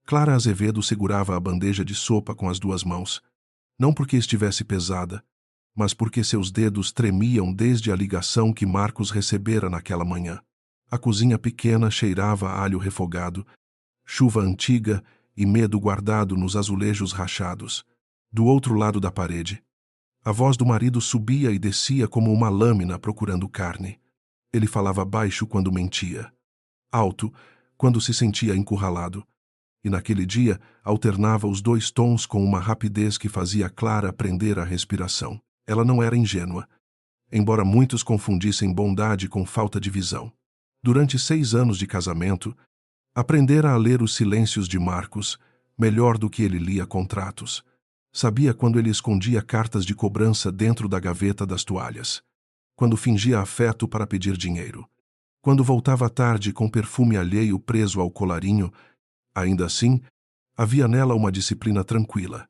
Clara Azevedo segurava a bandeja de sopa com as duas mãos, não porque estivesse pesada, mas porque seus dedos tremiam desde a ligação que Marcos recebera naquela manhã. A cozinha pequena cheirava a alho refogado, chuva antiga e medo guardado nos azulejos rachados. Do outro lado da parede, a voz do marido subia e descia como uma lâmina procurando carne. Ele falava baixo quando mentia, alto quando se sentia encurralado, e naquele dia alternava os dois tons com uma rapidez que fazia Clara prender a respiração. Ela não era ingênua, embora muitos confundissem bondade com falta de visão. Durante 6 anos de casamento, aprendera a ler os silêncios de Marcos, melhor do que ele lia contratos. Sabia quando ele escondia cartas de cobrança dentro da gaveta das toalhas, quando fingia afeto para pedir dinheiro, quando voltava tarde com perfume alheio preso ao colarinho. Ainda assim, havia nela uma disciplina tranquila,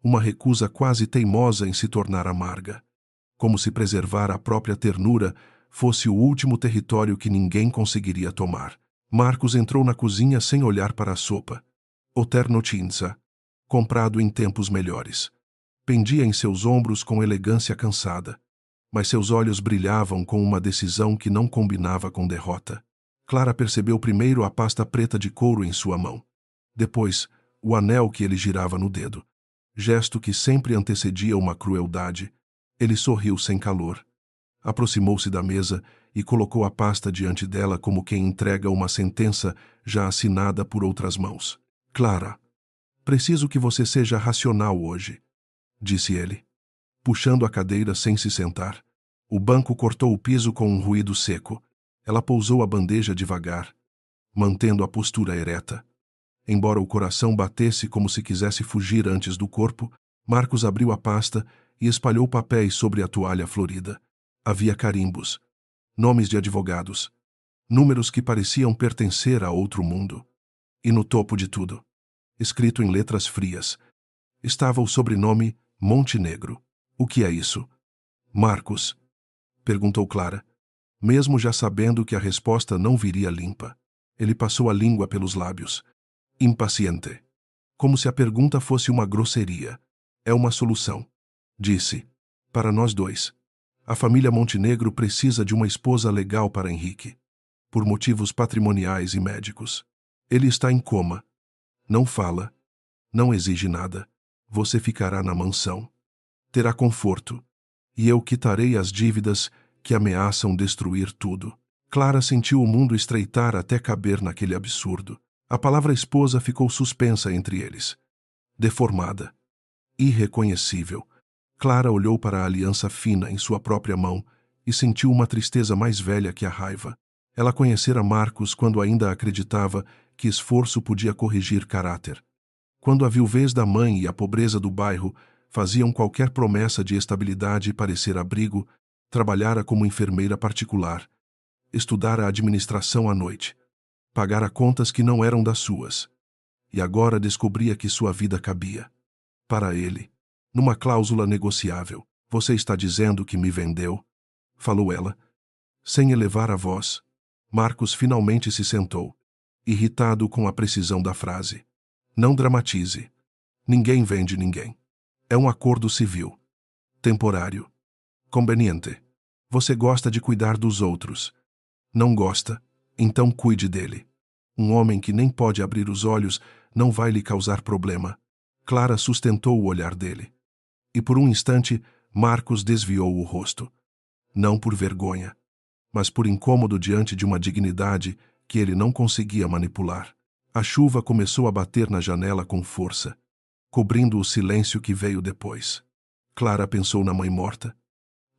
uma recusa quase teimosa em se tornar amarga, como se preservar a própria ternura fosse o último território que ninguém conseguiria tomar. Marcos entrou na cozinha sem olhar para a sopa. O terno cinza, comprado em tempos melhores, pendia em seus ombros com elegância cansada, mas seus olhos brilhavam com uma decisão que não combinava com derrota. Clara percebeu primeiro a pasta preta de couro em sua mão, depois o anel que ele girava no dedo, gesto que sempre antecedia uma crueldade. Ele sorriu sem calor. Aproximou-se da mesa e colocou a pasta diante dela como quem entrega uma sentença já assinada por outras mãos. Clara, preciso que você seja racional hoje, disse ele, puxando a cadeira sem se sentar. O banco cortou o piso com um ruído seco. Ela pousou a bandeja devagar, mantendo a postura ereta. Embora o coração batesse como se quisesse fugir antes do corpo, Marcos abriu a pasta e espalhou papéis sobre a toalha florida. Havia carimbos, nomes de advogados, números que pareciam pertencer a outro mundo. E no topo de tudo, escrito em letras frias, estava o sobrenome Montenegro. O que é isso? Marcos, perguntou Clara, mesmo já sabendo que a resposta não viria limpa. Ele passou a língua pelos lábios, impaciente, como se a pergunta fosse uma grosseria. É uma solução, disse, para nós dois. A família Montenegro precisa de uma esposa legal para Henrique, por motivos patrimoniais e médicos. Ele está em coma. Não fala, não exige nada. Você ficará na mansão. Terá conforto, e eu quitarei as dívidas que ameaçam destruir tudo. Clara sentiu o mundo estreitar até caber naquele absurdo. A palavra esposa ficou suspensa entre eles, deformada, irreconhecível. Clara olhou para a aliança fina em sua própria mão e sentiu uma tristeza mais velha que a raiva. Ela conhecera Marcos quando ainda acreditava que esforço podia corrigir caráter. Quando a viuvez da mãe e a pobreza do bairro faziam qualquer promessa de estabilidade parecer abrigo, trabalhara como enfermeira particular, estudara a administração à noite, pagara contas que não eram das suas, e agora descobria que sua vida cabia, para ele, numa cláusula negociável. Você está dizendo que me vendeu? Falou ela, sem elevar a voz. Marcos finalmente se sentou, irritado com a precisão da frase. Não dramatize. Ninguém vende ninguém. É um acordo civil. Temporário. Conveniente. Você gosta de cuidar dos outros. Não gosta? Então cuide dele. Um homem que nem pode abrir os olhos não vai lhe causar problema. Clara sustentou o olhar dele. E por um instante, Marcos desviou o rosto. Não por vergonha, mas por incômodo diante de uma dignidade que ele não conseguia manipular. A chuva começou a bater na janela com força, cobrindo o silêncio que veio depois. Clara pensou na mãe morta.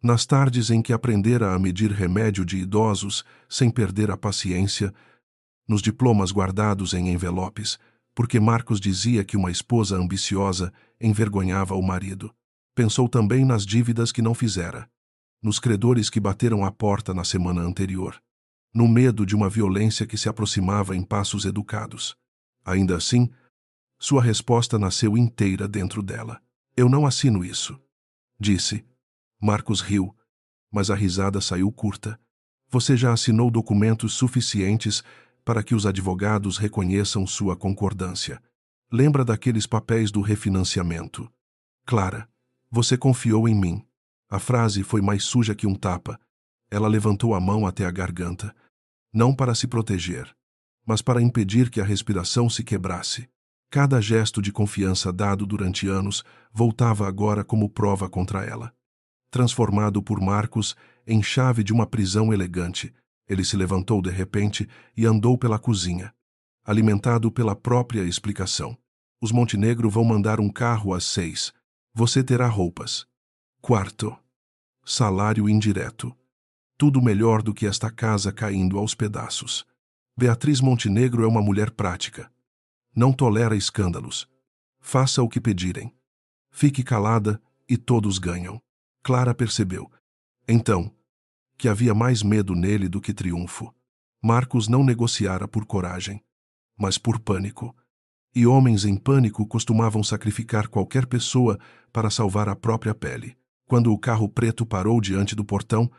Nas tardes em que aprendera a medir remédio de idosos sem perder a paciência, nos diplomas guardados em envelopes, porque Marcos dizia que uma esposa ambiciosa envergonhava o marido. Pensou também nas dívidas que não fizera, nos credores que bateram à porta na semana anterior, no medo de uma violência que se aproximava em passos educados. Ainda assim, sua resposta nasceu inteira dentro dela. Eu não assino isso, disse. Marcos riu, mas a risada saiu curta. Você já assinou documentos suficientes para que os advogados reconheçam sua concordância. Lembra daqueles papéis do refinanciamento? Clara, você confiou em mim. A frase foi mais suja que um tapa. Ela levantou a mão até a garganta, não para se proteger, mas para impedir que a respiração se quebrasse. Cada gesto de confiança dado durante anos voltava agora como prova contra ela. Transformado por Marcos em chave de uma prisão elegante, ele se levantou de repente e andou pela cozinha, alimentado pela própria explicação. Os Montenegro vão mandar um carro às 6. Você terá roupas. Quarto. Salário indireto. Tudo melhor do que esta casa caindo aos pedaços. Beatriz Montenegro é uma mulher prática. Não tolera escândalos. Faça o que pedirem. Fique calada e todos ganham. Clara percebeu, então, que havia mais medo nele do que triunfo. Marcos não negociara por coragem, mas por pânico. E homens em pânico costumavam sacrificar qualquer pessoa para salvar a própria pele. Quando o carro preto parou diante do portão,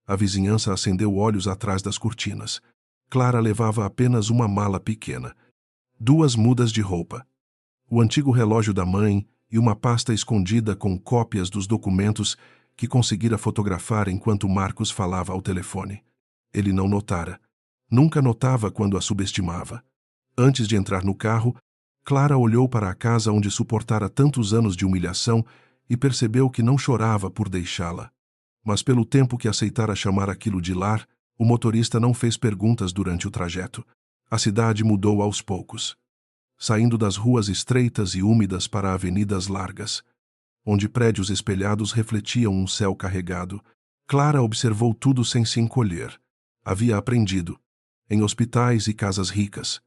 a vizinhança acendeu olhos atrás das cortinas. Clara levava apenas uma mala pequena, 2 mudas de roupa, o antigo relógio da mãe e uma pasta escondida com cópias dos documentos que conseguira fotografar enquanto Marcos falava ao telefone. Ele não notara. Nunca notava quando a subestimava. Antes de entrar no carro, Clara olhou para a casa onde suportara tantos anos de humilhação e percebeu que não chorava por deixá-la. Mas pelo tempo que aceitara chamar aquilo de lar, o motorista não fez perguntas durante o trajeto. A cidade mudou aos poucos, saindo das ruas estreitas e úmidas para avenidas largas, onde prédios espelhados refletiam um céu carregado. Clara observou tudo sem se encolher. Havia aprendido, em hospitais e casas ricas,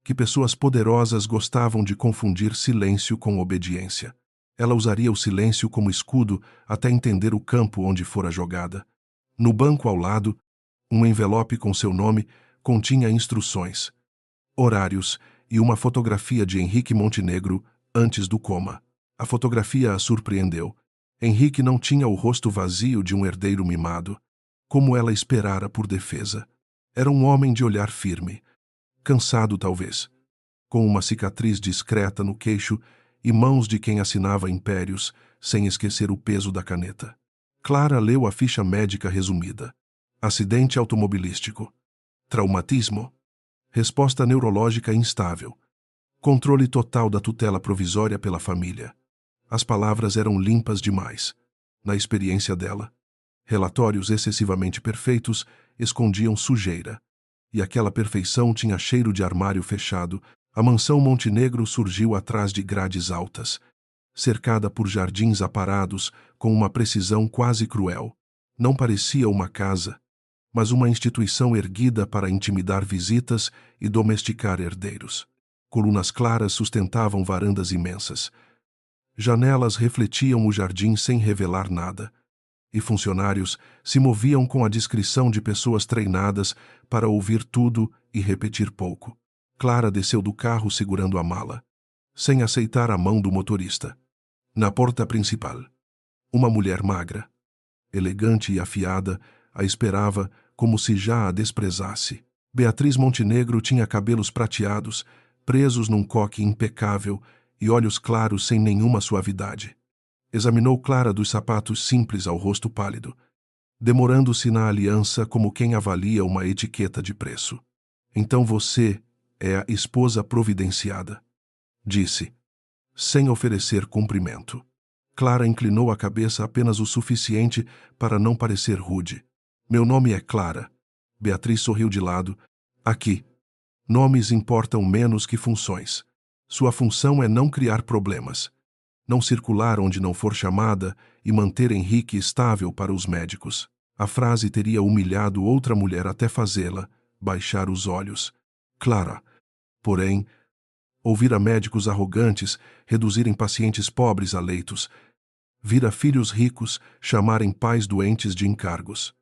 que pessoas poderosas gostavam de confundir silêncio com obediência. Ela usaria o silêncio como escudo até entender o campo onde fora jogada. No banco ao lado, um envelope com seu nome continha instruções, horários e uma fotografia de Henrique Montenegro antes do coma. A fotografia a surpreendeu. Henrique não tinha o rosto vazio de um herdeiro mimado, como ela esperara por defesa. Era um homem de olhar firme, cansado talvez, com uma cicatriz discreta no queixo e mãos de quem assinava impérios, sem esquecer o peso da caneta. Clara leu a ficha médica resumida. Acidente automobilístico. Traumatismo. Resposta neurológica instável. Controle total da tutela provisória pela família. As palavras eram limpas demais. Na experiência dela, relatórios excessivamente perfeitos escondiam sujeira. E aquela perfeição tinha cheiro de armário fechado. A mansão Montenegro surgiu atrás de grades altas, cercada por jardins aparados com uma precisão quase cruel. Não parecia uma casa, mas uma instituição erguida para intimidar visitas e domesticar herdeiros. Colunas claras sustentavam varandas imensas. Janelas refletiam o jardim sem revelar nada, e funcionários se moviam com a discrição de pessoas treinadas para ouvir tudo e repetir pouco. Clara desceu do carro segurando a mala, sem aceitar a mão do motorista. Na porta principal, uma mulher magra, elegante e afiada, a esperava como se já a desprezasse. Beatriz Montenegro tinha cabelos prateados, presos num coque impecável e olhos claros sem nenhuma suavidade. Examinou Clara dos sapatos simples ao rosto pálido, demorando-se na aliança como quem avalia uma etiqueta de preço. Então você é a esposa providenciada, disse, sem oferecer cumprimento. Clara inclinou a cabeça apenas o suficiente para não parecer rude. Meu nome é Clara. Beatriz sorriu de lado. Aqui, nomes importam menos que funções. Sua função é não criar problemas, não circular onde não for chamada e manter Henrique estável para os médicos. A frase teria humilhado outra mulher até fazê-la baixar os olhos. Clara, porém, ouvira médicos arrogantes reduzirem pacientes pobres a leitos, vira filhos ricos chamarem pais doentes de encargos.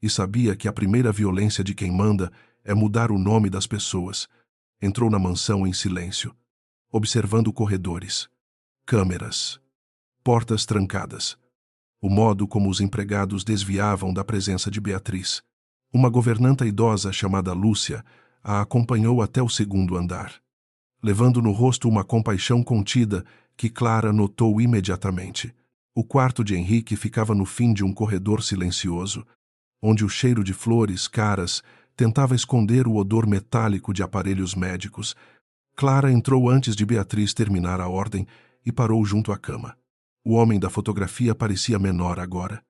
E sabia que a primeira violência de quem manda é mudar o nome das pessoas. Entrou na mansão em silêncio, observando corredores, câmeras, portas trancadas, o modo como os empregados desviavam da presença de Beatriz. Uma governanta idosa chamada Lúcia a acompanhou até o 2º andar. levando no rosto uma compaixão contida que Clara notou imediatamente. O quarto de Henrique ficava no fim de um corredor silencioso, onde o cheiro de flores caras tentava esconder o odor metálico de aparelhos médicos. Clara entrou antes de Beatriz terminar a ordem e parou junto à cama. O homem da fotografia parecia menor agora,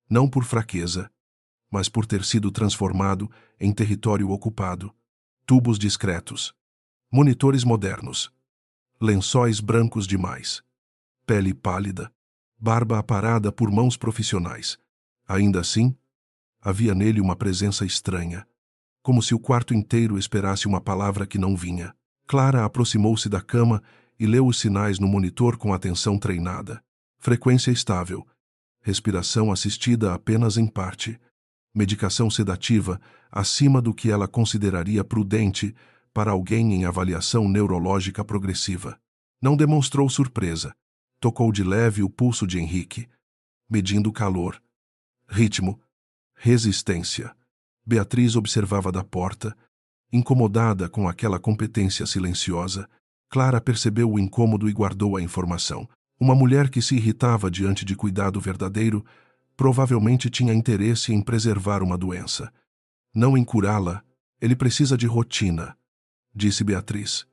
não por fraqueza, mas por ter sido transformado em território ocupado. Tubos discretos, monitores modernos, lençóis brancos demais, pele pálida, barba aparada por mãos profissionais. Ainda assim, havia nele uma presença estranha, como se o quarto inteiro esperasse uma palavra que não vinha. Clara aproximou-se da cama e leu os sinais no monitor com atenção treinada. Frequência estável, respiração assistida apenas em parte, medicação sedativa acima do que ela consideraria prudente para alguém em avaliação neurológica progressiva. Não demonstrou surpresa. Tocou de leve o pulso de Henrique, medindo calor, ritmo, resistência. Beatriz observava da porta, incomodada com aquela competência silenciosa. Clara percebeu o incômodo e guardou a informação. Uma mulher que se irritava diante de cuidado verdadeiro provavelmente tinha interesse em preservar uma doença. Não em curá-la, ele precisa de rotina, disse Beatriz.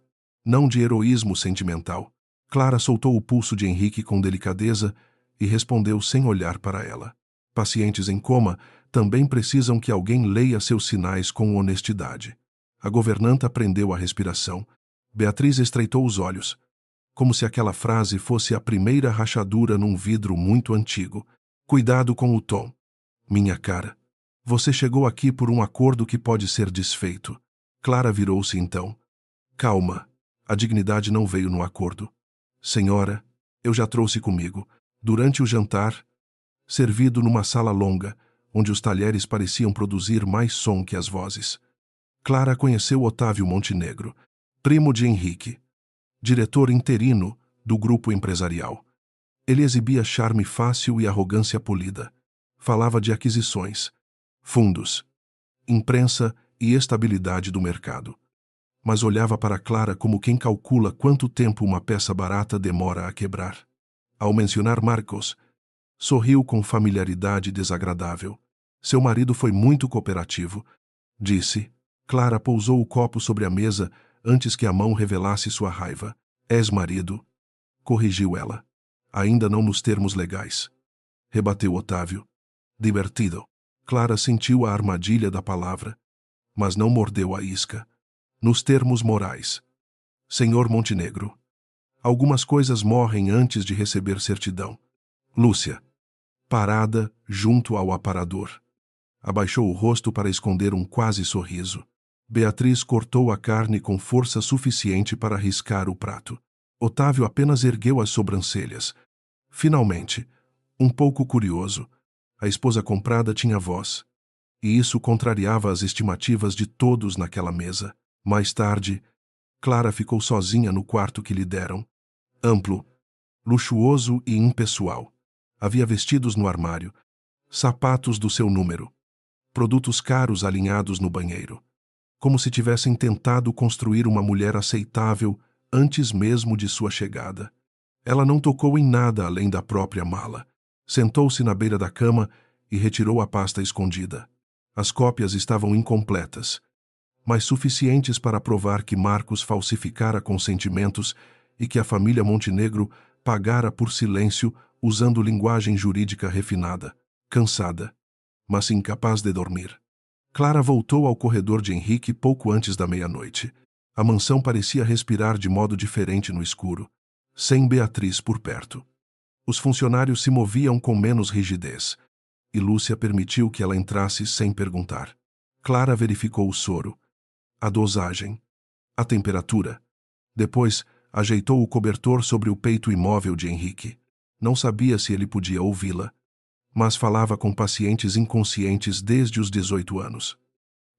Não de heroísmo sentimental. Clara soltou o pulso de Henrique com delicadeza e respondeu sem olhar para ela. Pacientes em coma também precisam que alguém leia seus sinais com honestidade. A governanta prendeu a respiração. Beatriz estreitou os olhos, como se aquela frase fosse a primeira rachadura num vidro muito antigo. Cuidado com o tom. Minha cara. Você chegou aqui por um acordo que pode ser desfeito. Clara virou-se então. Calma. A dignidade não veio no acordo. Senhora, eu já trouxe comigo, durante o jantar, servido numa sala longa, onde os talheres pareciam produzir mais som que as vozes. Clara conheceu Otávio Montenegro, primo de Henrique, diretor interino do grupo empresarial. Ele exibia charme fácil e arrogância polida. Falava de aquisições, fundos, imprensa e estabilidade do mercado. Mas olhava para Clara como quem calcula quanto tempo uma peça barata demora a quebrar. Ao mencionar Marcos, sorriu com familiaridade desagradável. Seu marido foi muito cooperativo, disse. Clara pousou o copo sobre a mesa antes que a mão revelasse sua raiva. Ex-marido, corrigiu ela. Ainda não nos termos legais, rebateu Otávio. Divertido. Clara sentiu a armadilha da palavra, mas não mordeu a isca. Nos termos morais. Senhor Montenegro, algumas coisas morrem antes de receber certidão. Lúcia, parada junto ao aparador, abaixou o rosto para esconder um quase sorriso. Beatriz cortou a carne com força suficiente para riscar o prato. Otávio apenas ergueu as sobrancelhas. Finalmente, um pouco curioso, a esposa comprada tinha voz, e isso contrariava as estimativas de todos naquela mesa. Mais tarde, Clara ficou sozinha no quarto que lhe deram. Amplo, luxuoso e impessoal. Havia vestidos no armário, sapatos do seu número, produtos caros alinhados no banheiro, como se tivessem tentado construir uma mulher aceitável antes mesmo de sua chegada. Ela não tocou em nada além da própria mala. Sentou-se na beira da cama e retirou a pasta escondida. As cópias estavam incompletas, mas suficientes para provar que Marcos falsificara consentimentos e que a família Montenegro pagara por silêncio usando linguagem jurídica refinada, cansada, mas incapaz de dormir. Clara voltou ao corredor de Henrique pouco antes da meia-noite. A mansão parecia respirar de modo diferente no escuro, sem Beatriz por perto. Os funcionários se moviam com menos rigidez, e Lúcia permitiu que ela entrasse sem perguntar. Clara verificou o soro, a dosagem, a temperatura. Depois, ajeitou o cobertor sobre o peito imóvel de Henrique. Não sabia se ele podia ouvi-la, mas falava com pacientes inconscientes desde os 18 anos.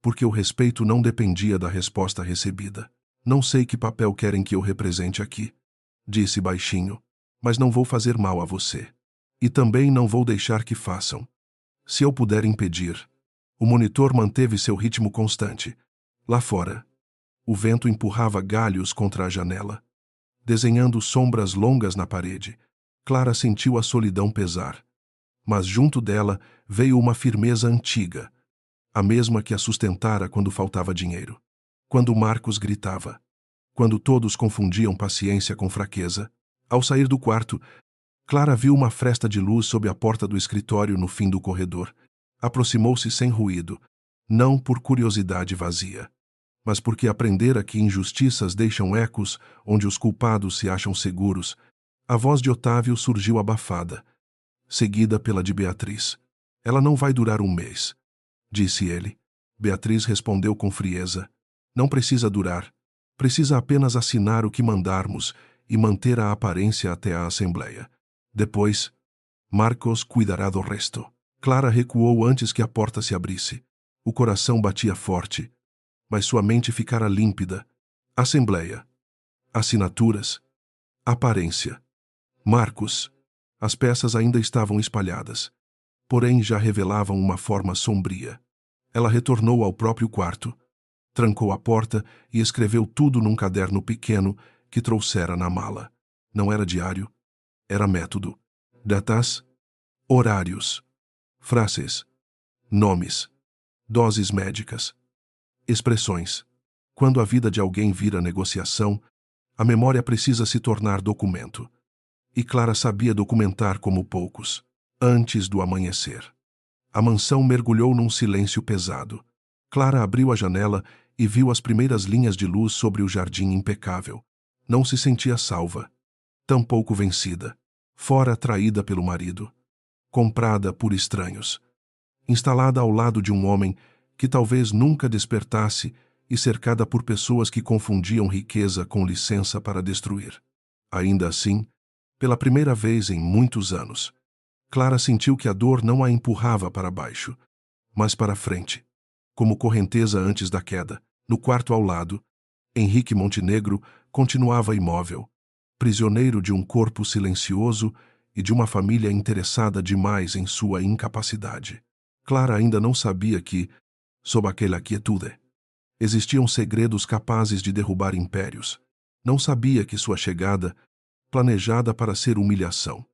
Porque o respeito não dependia da resposta recebida. Não sei que papel querem que eu represente aqui, disse baixinho, mas não vou fazer mal a você. E também não vou deixar que façam. Se eu puder impedir. O monitor manteve seu ritmo constante. Lá fora, O vento empurrava galhos contra a janela, desenhando sombras longas na parede. Clara sentiu a solidão pesar. Mas junto dela veio uma firmeza antiga, a mesma que a sustentara quando faltava dinheiro. Quando Marcos gritava. Quando todos confundiam paciência com fraqueza. Ao sair do quarto, Clara viu uma fresta de luz sob a porta do escritório no fim do corredor. Aproximou-se sem ruído, não por curiosidade vazia, mas porque aprendera que injustiças deixam ecos onde os culpados se acham seguros. A voz de Otávio surgiu abafada, seguida pela de Beatriz. Ela não vai durar um mês, disse ele. Beatriz respondeu com frieza. Não precisa durar. Precisa apenas assinar o que mandarmos e manter a aparência até a assembleia. Depois, Marcos cuidará do resto. Clara recuou antes que a porta se abrisse. O coração batia forte, mas sua mente ficara límpida. Assembleia. Assinaturas. Aparência. Marcos. As peças ainda estavam espalhadas, porém já revelavam uma forma sombria. Ela retornou ao próprio quarto, trancou a porta e escreveu tudo num caderno pequeno que trouxera na mala. Não era diário, era método. Datas, horários, frases, nomes, doses médicas, expressões. Quando a vida de alguém vira negociação, a memória precisa se tornar documento. E Clara sabia documentar como poucos, antes do amanhecer. A mansão mergulhou num silêncio pesado. Clara abriu a janela e viu as primeiras linhas de luz sobre o jardim impecável. Não se sentia salva, tampouco vencida. Fora traída pelo marido, comprada por estranhos, instalada ao lado de um homem que talvez nunca despertasse e cercada por pessoas que confundiam riqueza com licença para destruir. Ainda assim, pela primeira vez em muitos anos, Clara sentiu que a dor não a empurrava para baixo, mas para frente, como correnteza antes da queda. No quarto ao lado, Henrique Montenegro continuava imóvel, prisioneiro de um corpo silencioso e de uma família interessada demais em sua incapacidade. Clara ainda não sabia que, sob aquela quietude, existiam segredos capazes de derrubar impérios. Não sabia que sua chegada, planejada para ser humilhação,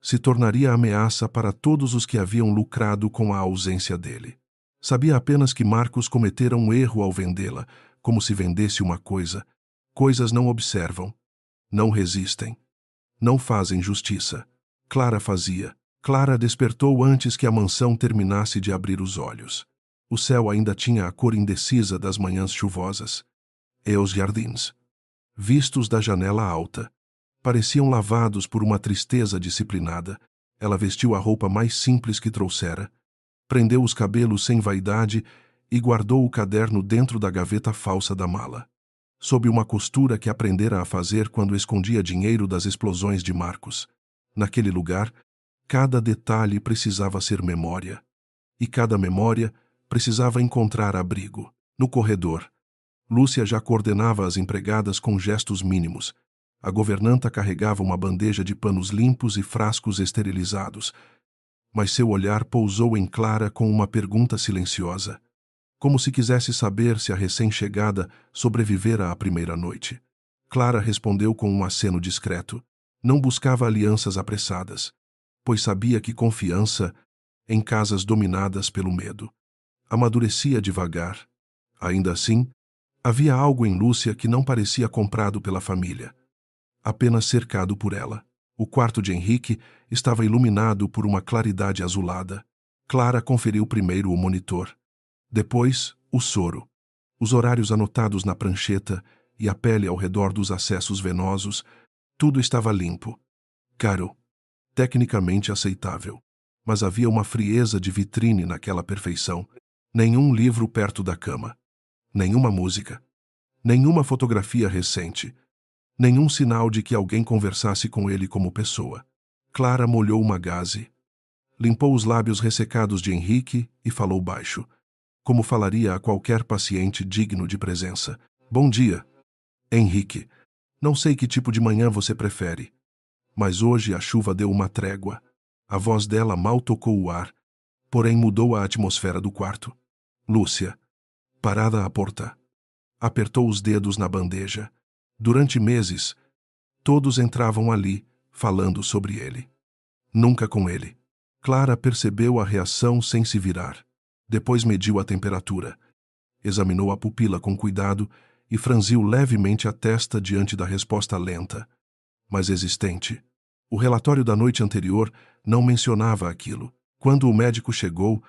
se tornaria ameaça para todos os que haviam lucrado com a ausência dele. Sabia apenas que Marcos cometera um erro ao vendê-la, como se vendesse uma coisa. Coisas não observam, não resistem, não fazem justiça. Clara fazia. Clara despertou antes que a mansão terminasse de abrir os olhos. O céu ainda tinha a cor indecisa das manhãs chuvosas. E os jardins, vistos da janela alta, pareciam lavados por uma tristeza disciplinada. Ela vestiu a roupa mais simples que trouxera, prendeu os cabelos sem vaidade e guardou o caderno dentro da gaveta falsa da mala, sob uma costura que aprendera a fazer quando escondia dinheiro das explosões de Marcos. Naquele lugar, cada detalhe precisava ser memória, e cada memória precisava encontrar abrigo. No corredor, Lúcia já coordenava as empregadas com gestos mínimos. A governanta carregava uma bandeja de panos limpos e frascos esterilizados, mas seu olhar pousou em Clara com uma pergunta silenciosa, como se quisesse saber se a recém-chegada sobrevivera à primeira noite. Clara respondeu com um aceno discreto. Não buscava alianças apressadas, pois sabia que confiança, em casas dominadas pelo medo, amadurecia devagar. Ainda assim, havia algo em Lúcia que não parecia comprado pela família, apenas cercado por ela. O quarto de Henrique estava iluminado por uma claridade azulada. Clara conferiu primeiro o monitor, depois o soro, os horários anotados na prancheta e a pele ao redor dos acessos venosos. Tudo estava limpo, caro, tecnicamente aceitável, mas havia uma frieza de vitrine naquela perfeição. Nenhum livro perto da cama, nenhuma música, nenhuma fotografia recente, nenhum sinal de que alguém conversasse com ele como pessoa. Clara molhou uma gaze, limpou os lábios ressecados de Henrique e falou baixo, como falaria a qualquer paciente digno de presença. Bom dia, Henrique. Não sei que tipo de manhã você prefere, mas hoje a chuva deu uma trégua. A voz dela mal tocou o ar, porém mudou a atmosfera do quarto. Lúcia, parada à porta, Apertou os dedos na bandeja. Durante meses, todos entravam ali, falando sobre ele. Nunca com ele. Clara percebeu a reação sem se virar. Depois mediu a temperatura. Examinou a pupila com cuidado e franziu levemente a testa diante da resposta lenta, mas existente. O relatório da noite anterior não mencionava aquilo. Quando o médico chegou,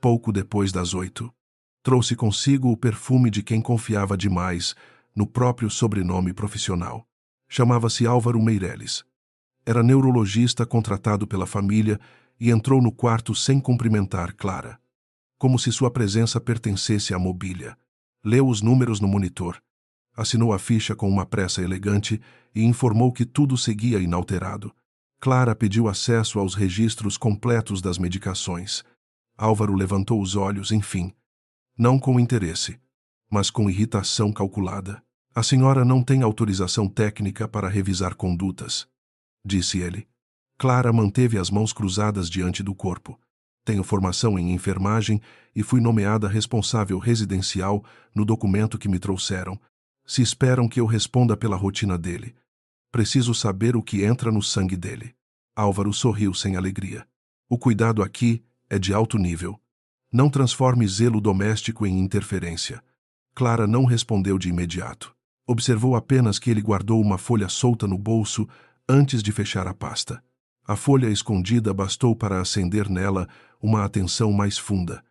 pouco depois das 8, trouxe consigo o perfume de quem confiava demais no próprio sobrenome profissional. Chamava-se Álvaro Meireles. Era neurologista contratado pela família e entrou no quarto sem cumprimentar Clara, como se sua presença pertencesse à mobília. Leu os números no monitor, assinou a ficha com uma pressa elegante e informou que tudo seguia inalterado. Clara pediu acesso aos registros completos das medicações. Álvaro levantou os olhos, enfim, não com interesse, mas com irritação calculada. A senhora não tem autorização técnica para revisar condutas, disse ele. Clara manteve as mãos cruzadas diante do corpo. Tenho formação em enfermagem e fui nomeada responsável residencial no documento que me trouxeram. Se esperam que eu responda pela rotina dele. Preciso saber o que entra no sangue dele. Álvaro sorriu sem alegria. O cuidado aqui é de alto nível. Não transforme zelo doméstico em interferência. Clara não respondeu de imediato. Observou apenas que ele guardou uma folha solta no bolso antes de fechar a pasta. A folha escondida bastou para acender nela uma atenção mais funda.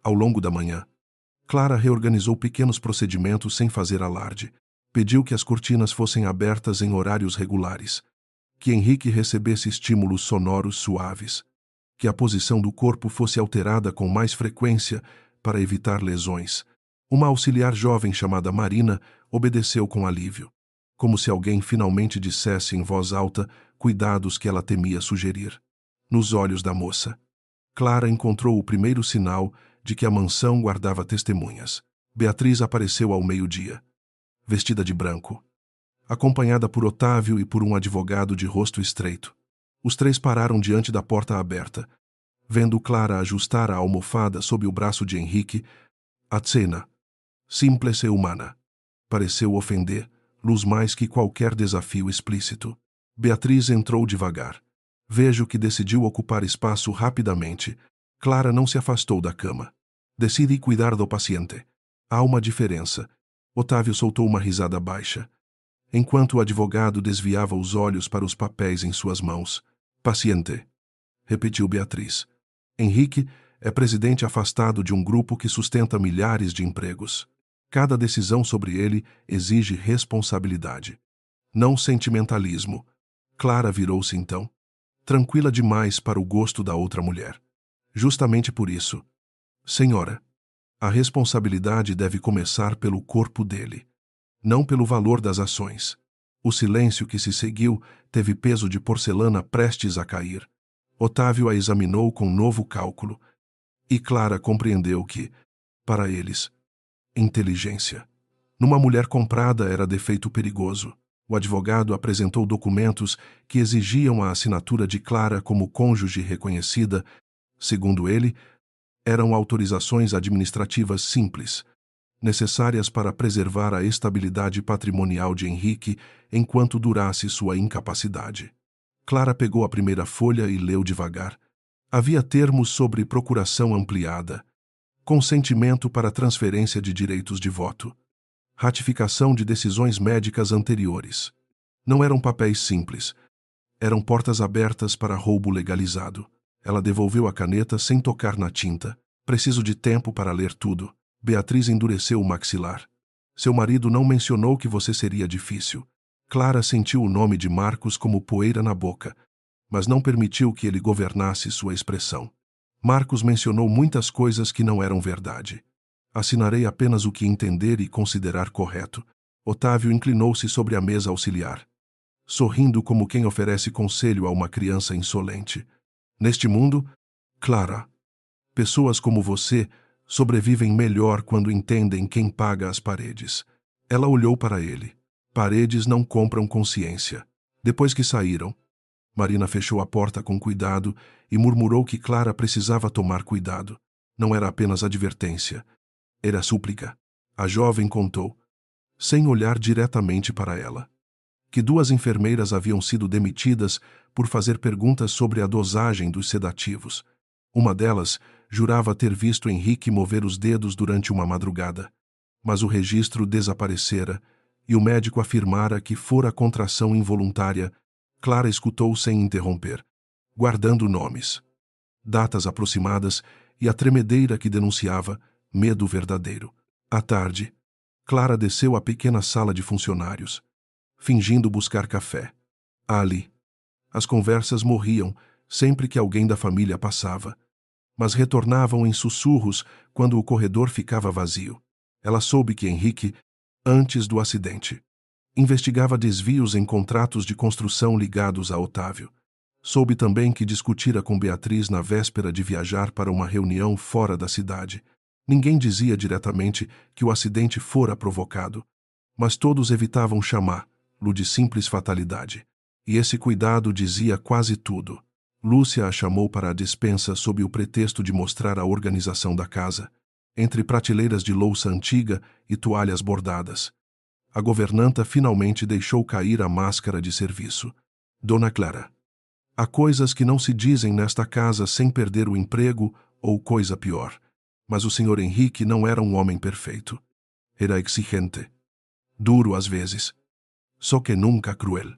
Ao longo da manhã, Clara reorganizou pequenos procedimentos sem fazer alarde. Pediu que as cortinas fossem abertas em horários regulares, que Henrique recebesse estímulos sonoros suaves, que a posição do corpo fosse alterada com mais frequência para evitar lesões. Uma auxiliar jovem chamada Marina obedeceu com alívio, como se alguém finalmente dissesse em voz alta cuidados que ela temia sugerir. Nos olhos da moça, Clara encontrou o primeiro sinal de que a mansão guardava testemunhas. Beatriz apareceu ao meio-dia, vestida de branco, acompanhada por Otávio e por um advogado de rosto estreito. Os três pararam diante da porta aberta. Vendo Clara ajustar a almofada sob o braço de Henrique, a cena, simples e humana, pareceu ofender, luz mais que qualquer desafio explícito. Beatriz entrou devagar. Vejo que decidiu ocupar espaço rapidamente. Clara não se afastou da cama. Decidi cuidar do paciente. Há uma diferença. Otávio soltou uma risada baixa, enquanto o advogado desviava os olhos para os papéis em suas mãos. Paciente, repetiu Beatriz. Henrique é presidente afastado de um grupo que sustenta milhares de empregos. Cada decisão sobre ele exige responsabilidade, não sentimentalismo. Clara virou-se então, tranquila demais para o gosto da outra mulher. Justamente por isso, senhora, a responsabilidade deve começar pelo corpo dele, não pelo valor das ações. O silêncio que se seguiu teve peso de porcelana prestes a cair. Otávio a examinou com novo cálculo, e Clara compreendeu que, para eles, inteligência numa mulher comprada era defeito perigoso. O advogado apresentou documentos que exigiam a assinatura de Clara como cônjuge reconhecida. Segundo ele, eram autorizações administrativas simples, necessárias para preservar a estabilidade patrimonial de Henrique enquanto durasse sua incapacidade. Clara pegou a primeira folha e leu devagar. Havia termos sobre procuração ampliada, consentimento para transferência de direitos de voto, ratificação de decisões médicas anteriores. Não eram papéis simples. Eram portas abertas para roubo legalizado. Ela devolveu a caneta sem tocar na tinta. Preciso de tempo para ler tudo. Beatriz endureceu o maxilar. Seu marido não mencionou que você seria difícil. Clara sentiu o nome de Marcos como poeira na boca, mas não permitiu que ele governasse sua expressão. Marcos mencionou muitas coisas que não eram verdade. Assinarei apenas o que entender e considerar correto. Otávio inclinou-se sobre a mesa auxiliar, sorrindo como quem oferece conselho a uma criança insolente. Neste mundo, Clara, pessoas como você sobrevivem melhor quando entendem quem paga as paredes. Ela olhou para ele. Paredes não compram consciência. Depois que saíram, Marina fechou a porta com cuidado e murmurou que Clara precisava tomar cuidado. Não era apenas advertência. Era súplica. A jovem contou. sem olhar diretamente para ela. Que 2 enfermeiras haviam sido demitidas por fazer perguntas sobre a dosagem dos sedativos. Uma delas jurava ter visto Henrique mover os dedos durante uma madrugada. Mas o registro desaparecera e o médico afirmara que fora contração involuntária. Clara escutou sem interromper, guardando nomes, datas aproximadas e a tremedeira que denunciava medo verdadeiro. À tarde, Clara desceu à pequena sala de funcionários, fingindo buscar café. Ali, as conversas morriam sempre que alguém da família passava, mas retornavam em sussurros quando o corredor ficava vazio. Ela soube que Henrique, antes do acidente, investigava desvios em contratos de construção ligados a Otávio. Soube também que discutira com Beatriz na véspera de viajar para uma reunião fora da cidade. Ninguém dizia diretamente que o acidente fora provocado, mas todos evitavam chamá-lo de simples fatalidade. E esse cuidado dizia quase tudo. Lúcia a chamou para a despensa sob o pretexto de mostrar a organização da casa, entre prateleiras de louça antiga e toalhas bordadas. A governanta finalmente deixou cair a máscara de serviço. Dona Clara. Há coisas que não se dizem nesta casa sem perder o emprego ou coisa pior. Mas o Sr. Henrique não era um homem perfeito. Era exigente. Duro às vezes. Só que nunca cruel.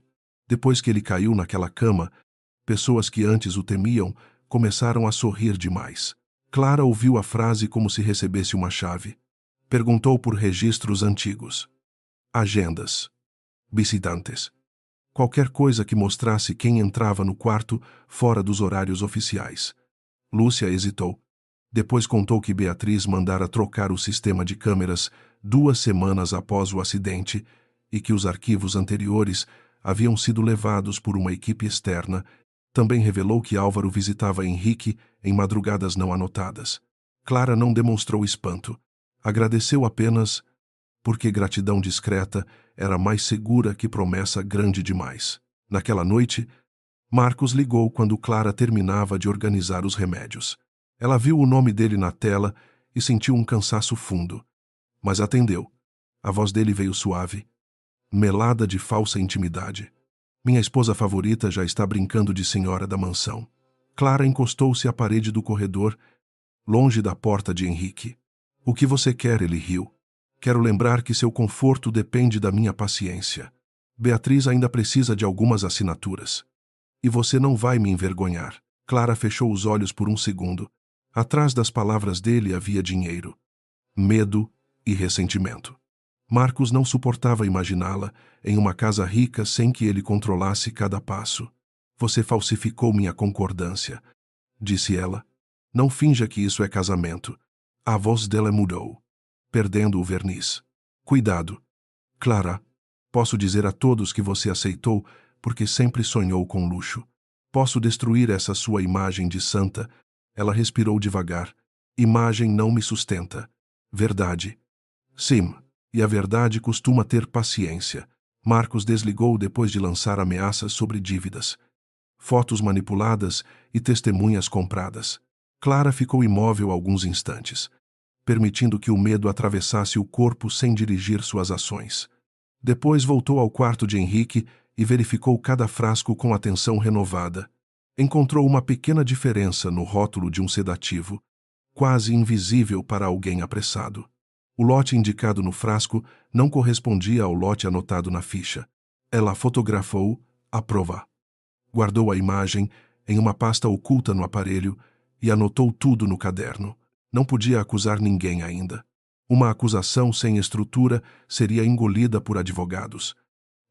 Depois que ele caiu naquela cama, pessoas que antes o temiam começaram a sorrir demais. Clara ouviu a frase como se recebesse uma chave. Perguntou por registros antigos, agendas, visitantes. Qualquer coisa que mostrasse quem entrava no quarto fora dos horários oficiais. Lúcia hesitou. Depois contou que Beatriz mandara trocar o sistema de câmeras 2 semanas após o acidente e que os arquivos anteriores haviam sido levados por uma equipe externa. Também revelou que Álvaro visitava Henrique em madrugadas não anotadas. Clara não demonstrou espanto. Agradeceu apenas porque gratidão discreta era mais segura que promessa grande demais. Naquela noite, Marcos ligou quando Clara terminava de organizar os remédios. Ela viu o nome dele na tela e sentiu um cansaço fundo. Mas atendeu. A voz dele veio suave, melada de falsa intimidade. Minha esposa favorita já está brincando de senhora da mansão. Clara encostou-se à parede do corredor, longe da porta de Henrique. O que você quer? Ele riu. Quero lembrar que seu conforto depende da minha paciência. Beatriz ainda precisa de algumas assinaturas. E você não vai me envergonhar. Clara fechou os olhos por um segundo. Atrás das palavras dele havia dinheiro, medo e ressentimento. Marcos não suportava imaginá-la em uma casa rica sem que ele controlasse cada passo. Você falsificou minha concordância, disse ela. Não finja que isso é casamento. A voz dela mudou, perdendo o verniz. Cuidado. Clara, posso dizer a todos que você aceitou porque sempre sonhou com luxo. Posso destruir essa sua imagem de santa. Ela respirou devagar. Imagem não me sustenta. Verdade. Sim, e a verdade costuma ter paciência. Marcos desligou depois de lançar ameaças sobre dívidas, fotos manipuladas e testemunhas compradas. Clara ficou imóvel alguns instantes, permitindo que o medo atravessasse o corpo sem dirigir suas ações. Depois voltou ao quarto de Henrique e verificou cada frasco com atenção renovada. Encontrou uma pequena diferença no rótulo de um sedativo, quase invisível para alguém apressado. O lote indicado no frasco não correspondia ao lote anotado na ficha. Ela fotografou, aprova. Guardou a imagem em uma pasta oculta no aparelho e anotou tudo no caderno. Não podia acusar ninguém ainda. Uma acusação sem estrutura seria engolida por advogados,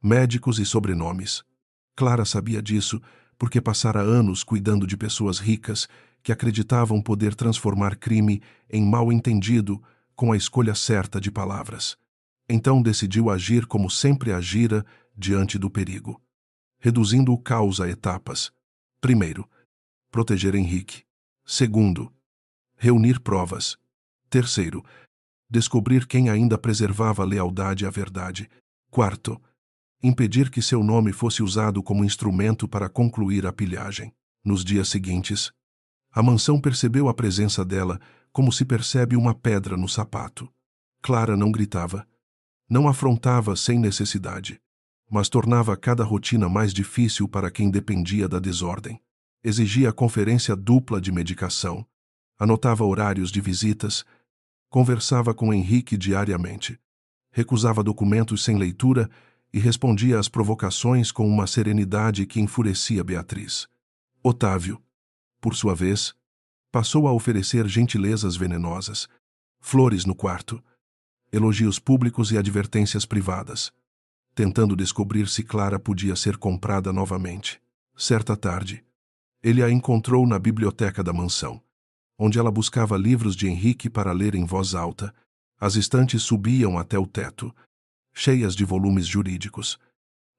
médicos e sobrenomes. Clara sabia disso porque passara anos cuidando de pessoas ricas que acreditavam poder transformar crime em mal-entendido com a escolha certa de palavras. Então decidiu agir como sempre agira diante do perigo, reduzindo o caos a etapas. Primeiro, proteger Henrique. Segundo, reunir provas. Terceiro, descobrir quem ainda preservava a lealdade à verdade. Quarto, impedir que seu nome fosse usado como instrumento para concluir a pilhagem. Nos dias seguintes, a mansão percebeu a presença dela como se percebe uma pedra no sapato. Clara não gritava, Não afrontava sem necessidade, mas tornava cada rotina mais difícil para quem dependia da desordem. Exigia conferência dupla de medicação, anotava horários de visitas, conversava com Henrique diariamente, recusava documentos sem leitura e respondia às provocações com uma serenidade que enfurecia Beatriz. Otávio, por sua vez, passou a oferecer gentilezas venenosas, flores no quarto, elogios públicos e advertências privadas, tentando descobrir se Clara podia ser comprada novamente. Certa tarde, ele a encontrou na biblioteca da mansão, onde ela buscava livros de Henrique para ler em voz alta. As estantes subiam até o teto, cheias de volumes jurídicos,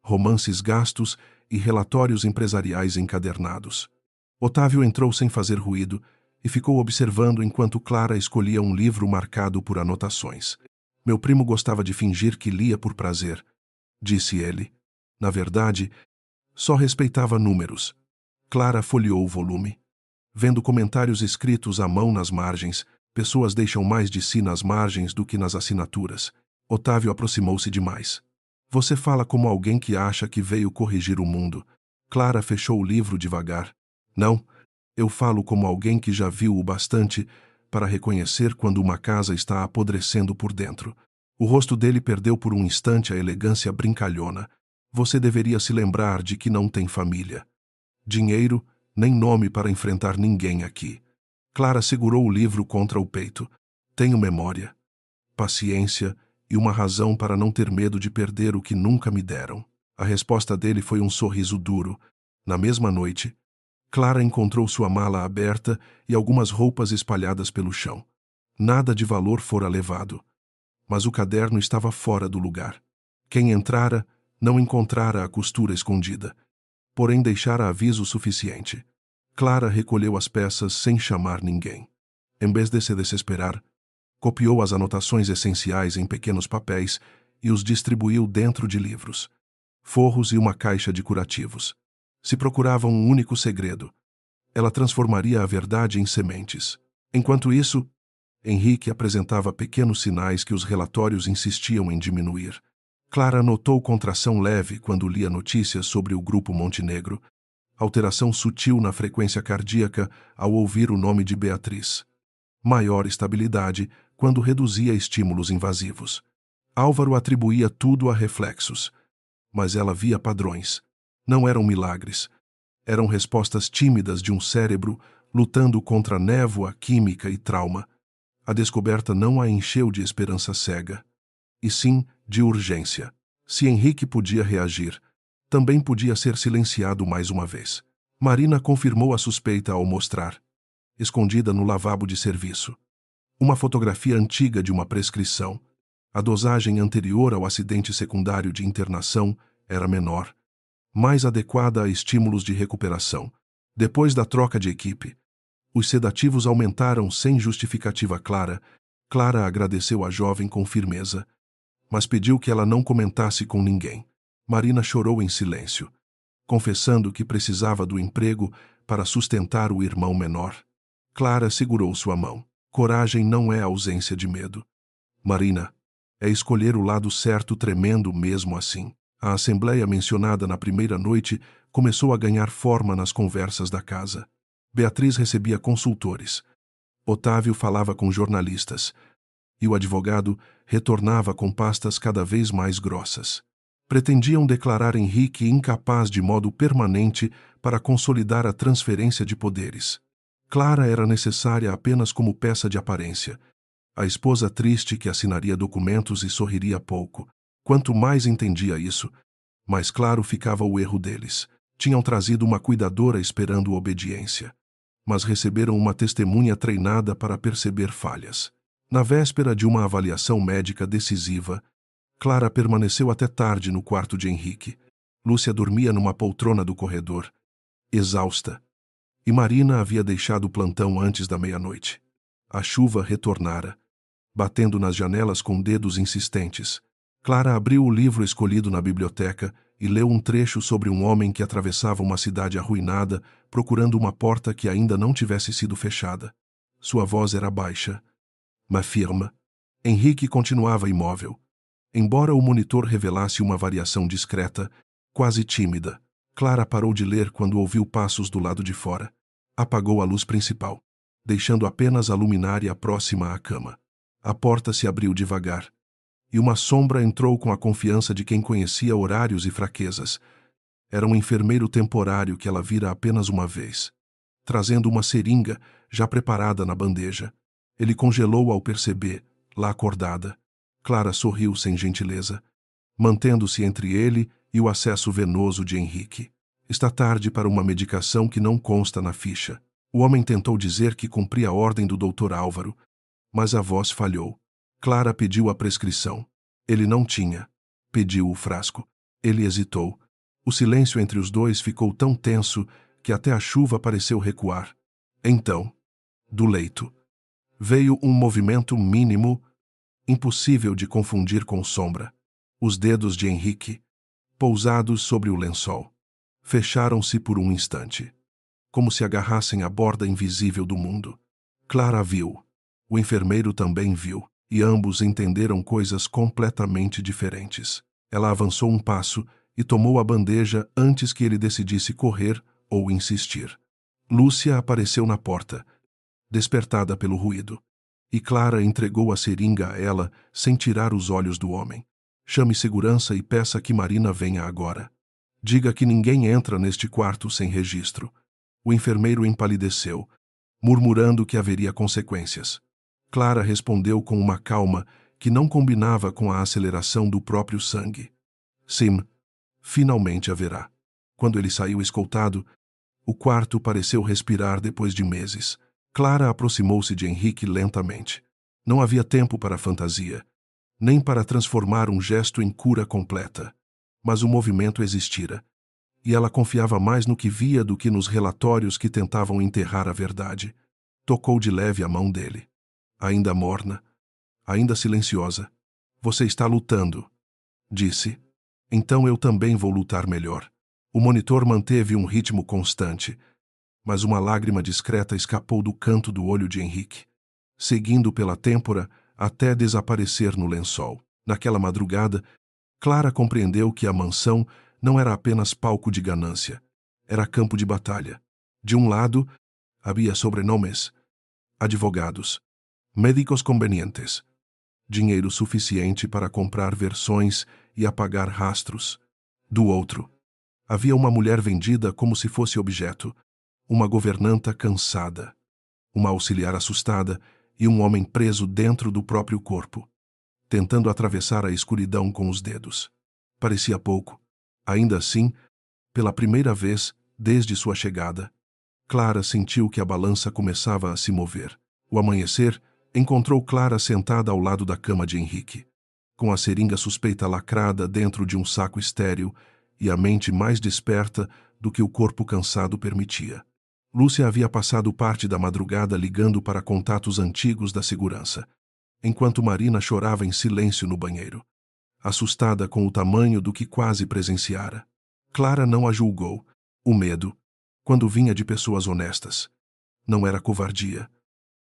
romances gastos e relatórios empresariais encadernados. Otávio entrou sem fazer ruído e ficou observando enquanto Clara escolhia um livro marcado por anotações. Meu primo gostava de fingir que lia por prazer, disse ele. Na verdade, só respeitava números. Clara folheou o volume. Vendo comentários escritos à mão nas margens, pessoas deixam mais de si nas margens do que nas assinaturas. Otávio aproximou-se demais. Você fala como alguém que acha que veio corrigir o mundo. Clara fechou o livro devagar. Não, eu falo como alguém que já viu o bastante para reconhecer quando uma casa está apodrecendo por dentro. O rosto dele perdeu por um instante a elegância brincalhona. Você deveria se lembrar de que não tem família. Dinheiro, nem nome para enfrentar ninguém aqui. Clara segurou o livro contra o peito. Tenho memória, paciência e uma razão para não ter medo de perder o que nunca me deram. A resposta dele foi um sorriso duro. Na mesma noite, Clara encontrou sua mala aberta e algumas roupas espalhadas pelo chão. Nada de valor fora levado, mas o caderno estava fora do lugar. Quem entrara não encontrara a costura escondida, porém deixara aviso suficiente. Clara recolheu as peças sem chamar ninguém. Em vez de se desesperar, copiou as anotações essenciais em pequenos papéis e os distribuiu dentro de livros, forros e uma caixa de curativos. Se procurava um único segredo, ela transformaria a verdade em sementes. Enquanto isso, Henrique apresentava pequenos sinais que os relatórios insistiam em diminuir. Clara notou contração leve quando lia notícias sobre o Grupo Montenegro, alteração sutil na frequência cardíaca ao ouvir o nome de Beatriz, maior estabilidade quando reduzia estímulos invasivos. Álvaro atribuía tudo a reflexos, mas ela via padrões. Não eram milagres. Eram respostas tímidas de um cérebro lutando contra névoa, química e trauma. A descoberta não a encheu de esperança cega, e sim de urgência. Se Henrique podia reagir, também podia ser silenciado mais uma vez. Marina confirmou a suspeita ao mostrar, escondida no lavabo de serviço, uma fotografia antiga de uma prescrição. A dosagem anterior ao acidente secundário de internação era menor, mais adequada a estímulos de recuperação. Depois da troca de equipe, os sedativos aumentaram sem justificativa clara. Clara agradeceu a jovem com firmeza, mas pediu que ela não comentasse com ninguém. Marina chorou em silêncio, confessando que precisava do emprego para sustentar o irmão menor. Clara segurou sua mão. Coragem não é ausência de medo. Marina, é escolher o lado certo tremendo mesmo assim. A assembleia mencionada na primeira noite começou a ganhar forma nas conversas da casa. Beatriz recebia consultores. Otávio falava com jornalistas. E o advogado retornava com pastas cada vez mais grossas. Pretendiam declarar Henrique incapaz de modo permanente para consolidar a transferência de poderes. Clara era necessária apenas como peça de aparência. A esposa triste que assinaria documentos e sorriria pouco. Quanto mais entendia isso, mais claro ficava o erro deles. Tinham trazido uma cuidadora esperando obediência, mas receberam uma testemunha treinada para perceber falhas. Na véspera de uma avaliação médica decisiva, Clara permaneceu até tarde no quarto de Henrique. Lúcia dormia numa poltrona do corredor, exausta, e Marina havia deixado o plantão antes da meia-noite. A chuva retornara, batendo nas janelas com dedos insistentes. Clara abriu o livro escolhido na biblioteca e leu um trecho sobre um homem que atravessava uma cidade arruinada, procurando uma porta que ainda não tivesse sido fechada. Sua voz era baixa, mas firme. Henrique continuava imóvel, Embora o monitor revelasse uma variação discreta, quase tímida, Clara parou de ler quando ouviu passos do lado de fora. Apagou a luz principal, deixando apenas a luminária próxima à cama. A porta se abriu devagar, e uma sombra entrou com a confiança de quem conhecia horários e fraquezas. Era um enfermeiro temporário que ela vira apenas uma vez, trazendo uma seringa já preparada na bandeja. Ele congelou ao perceber, lá acordada. Clara sorriu sem gentileza, mantendo-se entre ele e o acesso venoso de Henrique. Está tarde para uma medicação que não consta na ficha. O homem tentou dizer que cumpria a ordem do Dr. Álvaro, mas a voz falhou. Clara pediu a prescrição. Ele não tinha. Pediu o frasco. Ele hesitou. O silêncio entre os dois ficou tão tenso que até a chuva pareceu recuar. Então, do leito, veio um movimento mínimo, impossível de confundir com sombra. Os dedos de Henrique, pousados sobre o lençol, fecharam-se por um instante, como se agarrassem a borda invisível do mundo. Clara viu. O enfermeiro também viu, e ambos entenderam coisas completamente diferentes. Ela avançou um passo e tomou a bandeja antes que ele decidisse correr ou insistir. Lúcia apareceu na porta, despertada pelo ruído, e Clara entregou a seringa a ela sem tirar os olhos do homem. Chame segurança e peça que Marina venha agora. Diga que ninguém entra neste quarto sem registro. O enfermeiro empalideceu, murmurando que haveria consequências. Clara respondeu com uma calma que não combinava com a aceleração do próprio sangue. Sim, finalmente haverá. Quando ele saiu escoltado, o quarto pareceu respirar depois de meses. Clara aproximou-se de Henrique lentamente. Não havia tempo para fantasia, nem para transformar um gesto em cura completa. Mas o movimento existira, e ela confiava mais no que via do que nos relatórios que tentavam enterrar a verdade. Tocou de leve a mão dele. Ainda morna, ainda silenciosa. Você está lutando, disse. Então eu também vou lutar melhor. O monitor manteve um ritmo constante, mas uma lágrima discreta escapou do canto do olho de Henrique, seguindo pela têmpora até desaparecer no lençol. Naquela madrugada, Clara compreendeu que a mansão não era apenas palco de ganância, era campo de batalha. De um lado, havia sobrenomes, advogados, médicos convenientes, dinheiro suficiente para comprar versões e apagar rastros. Do outro, havia uma mulher vendida como se fosse objeto, uma governanta cansada, uma auxiliar assustada e um homem preso dentro do próprio corpo, tentando atravessar a escuridão com os dedos. Parecia pouco. Ainda assim, pela primeira vez desde sua chegada, Clara sentiu que a balança começava a se mover. O amanhecer encontrou Clara sentada ao lado da cama de Henrique, com a seringa suspeita lacrada dentro de um saco estéril e a mente mais desperta do que o corpo cansado permitia. Lúcia havia passado parte da madrugada ligando para contatos antigos da segurança, enquanto Marina chorava em silêncio no banheiro, assustada com o tamanho do que quase presenciara. Clara não a julgou. O medo, quando vinha de pessoas honestas, não era covardia.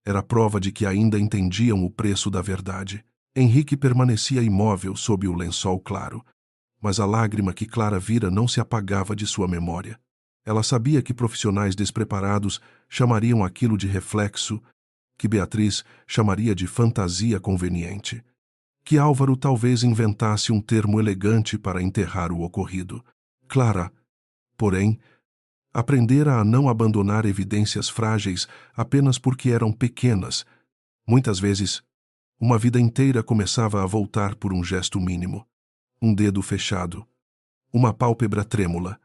Era prova de que ainda entendiam o preço da verdade. Henrique permanecia imóvel sob o lençol claro, mas a lágrima que Clara vira não se apagava de sua memória. Ela sabia que profissionais despreparados chamariam aquilo de reflexo, que Beatriz chamaria de fantasia conveniente, que Álvaro talvez inventasse um termo elegante para enterrar o ocorrido. Clara, porém, aprendera a não abandonar evidências frágeis apenas porque eram pequenas. Muitas vezes, uma vida inteira começava a voltar por um gesto mínimo. Um dedo fechado, uma pálpebra trêmula,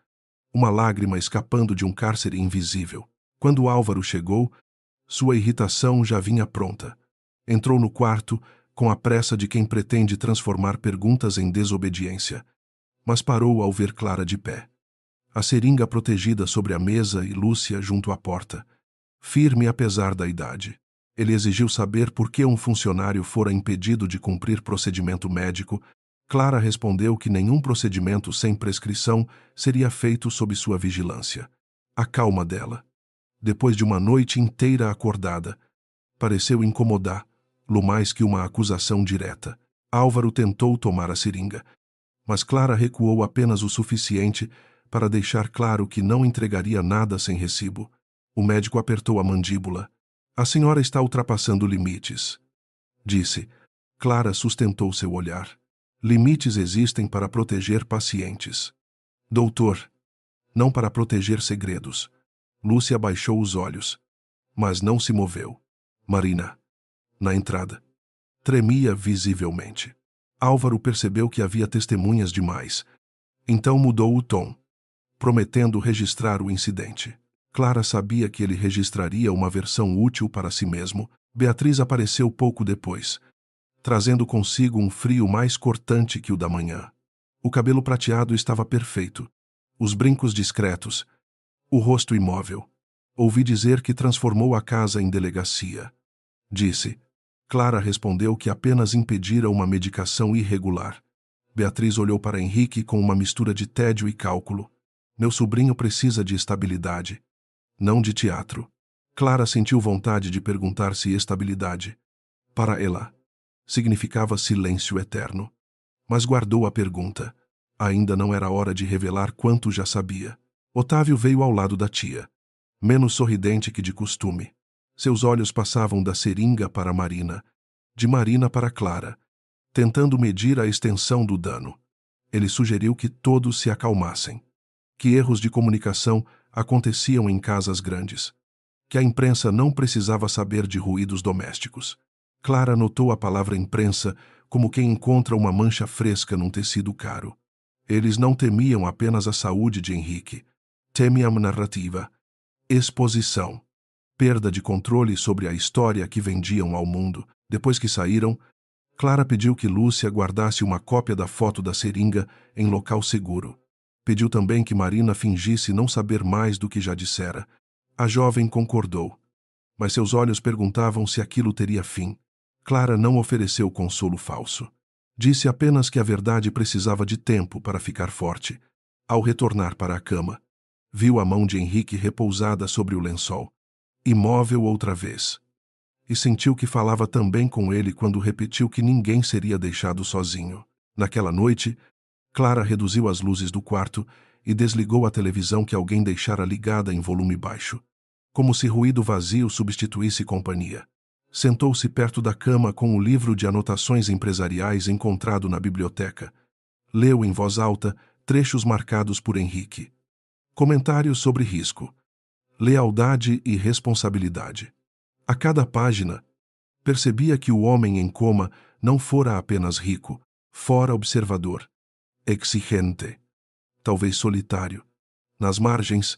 uma lágrima escapando de um cárcere invisível. Quando Álvaro chegou, sua irritação já vinha pronta. Entrou no quarto com a pressa de quem pretende transformar perguntas em desobediência, mas parou ao ver Clara de pé, a seringa protegida sobre a mesa e Lúcia junto à porta, firme apesar da idade. Ele exigiu saber por que um funcionário fora impedido de cumprir procedimento médico. Clara respondeu que nenhum procedimento sem prescrição seria feito sob sua vigilância. A calma dela, depois de uma noite inteira acordada, pareceu incomodá-lo mais que uma acusação direta. Álvaro tentou tomar a seringa, mas Clara recuou apenas o suficiente para deixar claro que não entregaria nada sem recibo. O médico apertou a mandíbula. A senhora está ultrapassando limites, disse. Clara sustentou seu olhar. Limites existem para proteger pacientes. Doutor, não para proteger segredos. Lúcia baixou os olhos, mas não se moveu. Marina, na entrada, tremia visivelmente. Álvaro percebeu que havia testemunhas demais. Então mudou o tom, prometendo registrar o incidente. Clara sabia que ele registraria uma versão útil para si mesmo. Beatriz apareceu pouco depois, trazendo consigo um frio mais cortante que o da manhã. O cabelo prateado estava perfeito, os brincos discretos, o rosto imóvel. Ouvi dizer que transformou a casa em delegacia. Disse. Clara respondeu que apenas impedira uma medicação irregular. Beatriz olhou para Henrique com uma mistura de tédio e cálculo. Meu sobrinho precisa de estabilidade, não de teatro. Clara sentiu vontade de perguntar se estabilidade, para ela, significava silêncio eterno. Mas guardou a pergunta. Ainda não era hora de revelar quanto já sabia. Otávio veio ao lado da tia, menos sorridente que de costume. Seus olhos passavam da seringa para Marina, de Marina para Clara, tentando medir a extensão do dano. Ele sugeriu que todos se acalmassem, que erros de comunicação aconteciam em casas grandes, que a imprensa não precisava saber de ruídos domésticos. Clara notou a palavra imprensa como quem encontra uma mancha fresca num tecido caro. Eles não temiam apenas a saúde de Henrique, temiam a narrativa, exposição, perda de controle sobre a história que vendiam ao mundo. Depois que saíram, Clara pediu que Lúcia guardasse uma cópia da foto da seringa em local seguro. Pediu também que Marina fingisse não saber mais do que já dissera. A jovem concordou, mas seus olhos perguntavam se aquilo teria fim. Clara não ofereceu consolo falso. Disse apenas que a verdade precisava de tempo para ficar forte. Ao retornar para a cama, viu a mão de Henrique repousada sobre o lençol, imóvel outra vez. E sentiu que falava também com ele quando repetiu que ninguém seria deixado sozinho. Naquela noite, Clara reduziu as luzes do quarto e desligou a televisão que alguém deixara ligada em volume baixo, como se ruído vazio substituísse companhia. Sentou-se perto da cama com o livro de anotações empresariais encontrado na biblioteca. Leu em voz alta trechos marcados por Henrique. Comentários sobre risco, lealdade e responsabilidade. A cada página, percebia que o homem em coma não fora apenas rico, fora observador, exigente, talvez solitário. Nas margens,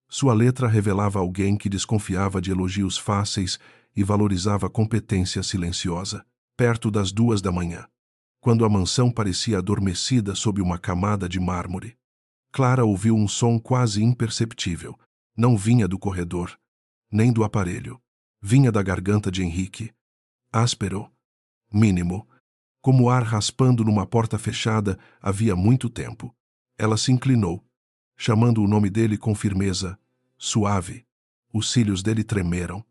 sua letra revelava alguém que desconfiava de elogios fáceis e valorizava competência silenciosa. Perto das 2 da manhã, quando a mansão parecia adormecida sob uma camada de mármore, Clara ouviu um som quase imperceptível. Não vinha do corredor, nem do aparelho. Vinha da garganta de Henrique. Áspero, mínimo, como ar raspando numa porta fechada havia muito tempo. Ela se inclinou, chamando o nome dele com firmeza, suave. Os cílios dele tremeram.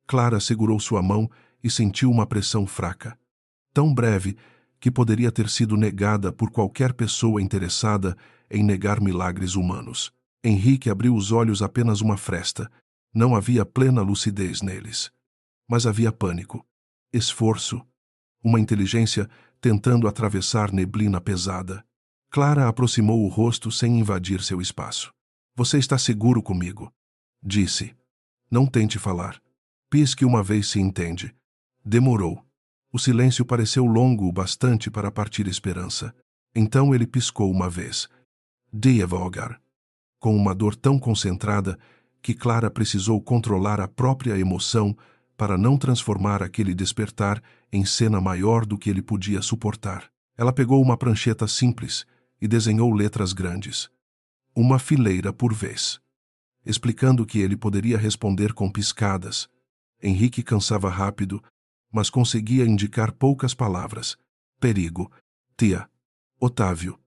Clara segurou sua mão e sentiu uma pressão fraca, tão breve que poderia ter sido negada por qualquer pessoa interessada em negar milagres humanos. Henrique abriu os olhos apenas uma fresta. Não havia plena lucidez neles. Mas havia pânico, esforço, uma inteligência tentando atravessar neblina pesada. Clara aproximou o rosto sem invadir seu espaço. Você está seguro comigo? Disse. Não tente falar. Pisque uma vez se entende. Demorou. O silêncio pareceu longo o bastante para partir esperança. Então ele piscou uma vez. Devagar. Com uma dor tão concentrada que Clara precisou controlar a própria emoção para não transformar aquele despertar em cena maior do que ele podia suportar. Ela pegou uma prancheta simples e desenhou letras grandes, uma fileira por vez, explicando que ele poderia responder com piscadas. Henrique cansava rápido, mas conseguia indicar poucas palavras. Perigo, tia, Otávio,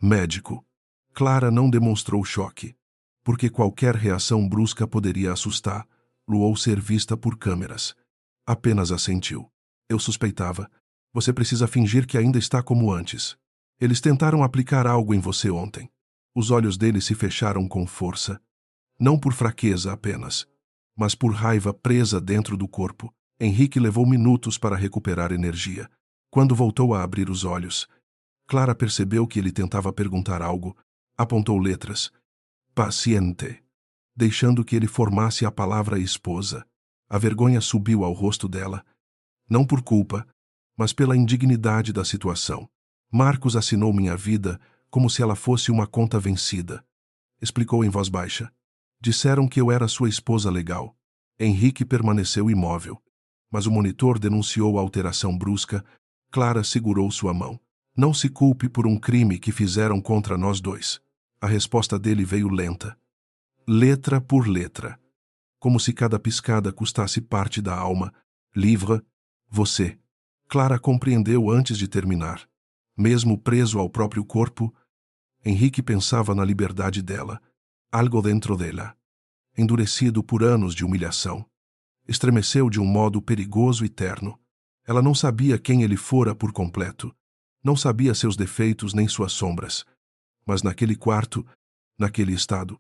médico. Clara não demonstrou choque, porque qualquer reação brusca poderia assustá-lo ou ser vista por câmeras. Apenas assentiu. Eu suspeitava, Você precisa fingir que ainda está como antes. Eles tentaram aplicar algo em você ontem. Os olhos dele se fecharam com força. Não por fraqueza apenas, mas por raiva presa dentro do corpo. Henrique levou minutos para recuperar energia. Quando voltou a abrir os olhos, Clara percebeu que ele tentava perguntar algo. Apontou letras. Paciente. Deixando que ele formasse a palavra esposa. A vergonha subiu ao rosto dela. Não por culpa, mas pela indignidade da situação. Marcos assinou minha vida como se ela fosse uma conta vencida. Explicou em voz baixa. Disseram que eu era sua esposa legal. Henrique permaneceu imóvel. Mas o monitor denunciou a alteração brusca. Clara segurou sua mão. Não se culpe por um crime que fizeram contra nós dois. A resposta dele veio lenta. Letra por letra. Como se cada piscada custasse parte da alma. Livre, você. Clara compreendeu antes de terminar. Mesmo preso ao próprio corpo, Henrique pensava na liberdade dela. Algo dentro dela. Endurecido por anos de humilhação. Estremeceu de um modo perigoso e terno. Ela não sabia quem ele fora por completo. Não sabia seus defeitos nem suas sombras. Mas naquele quarto, naquele estado,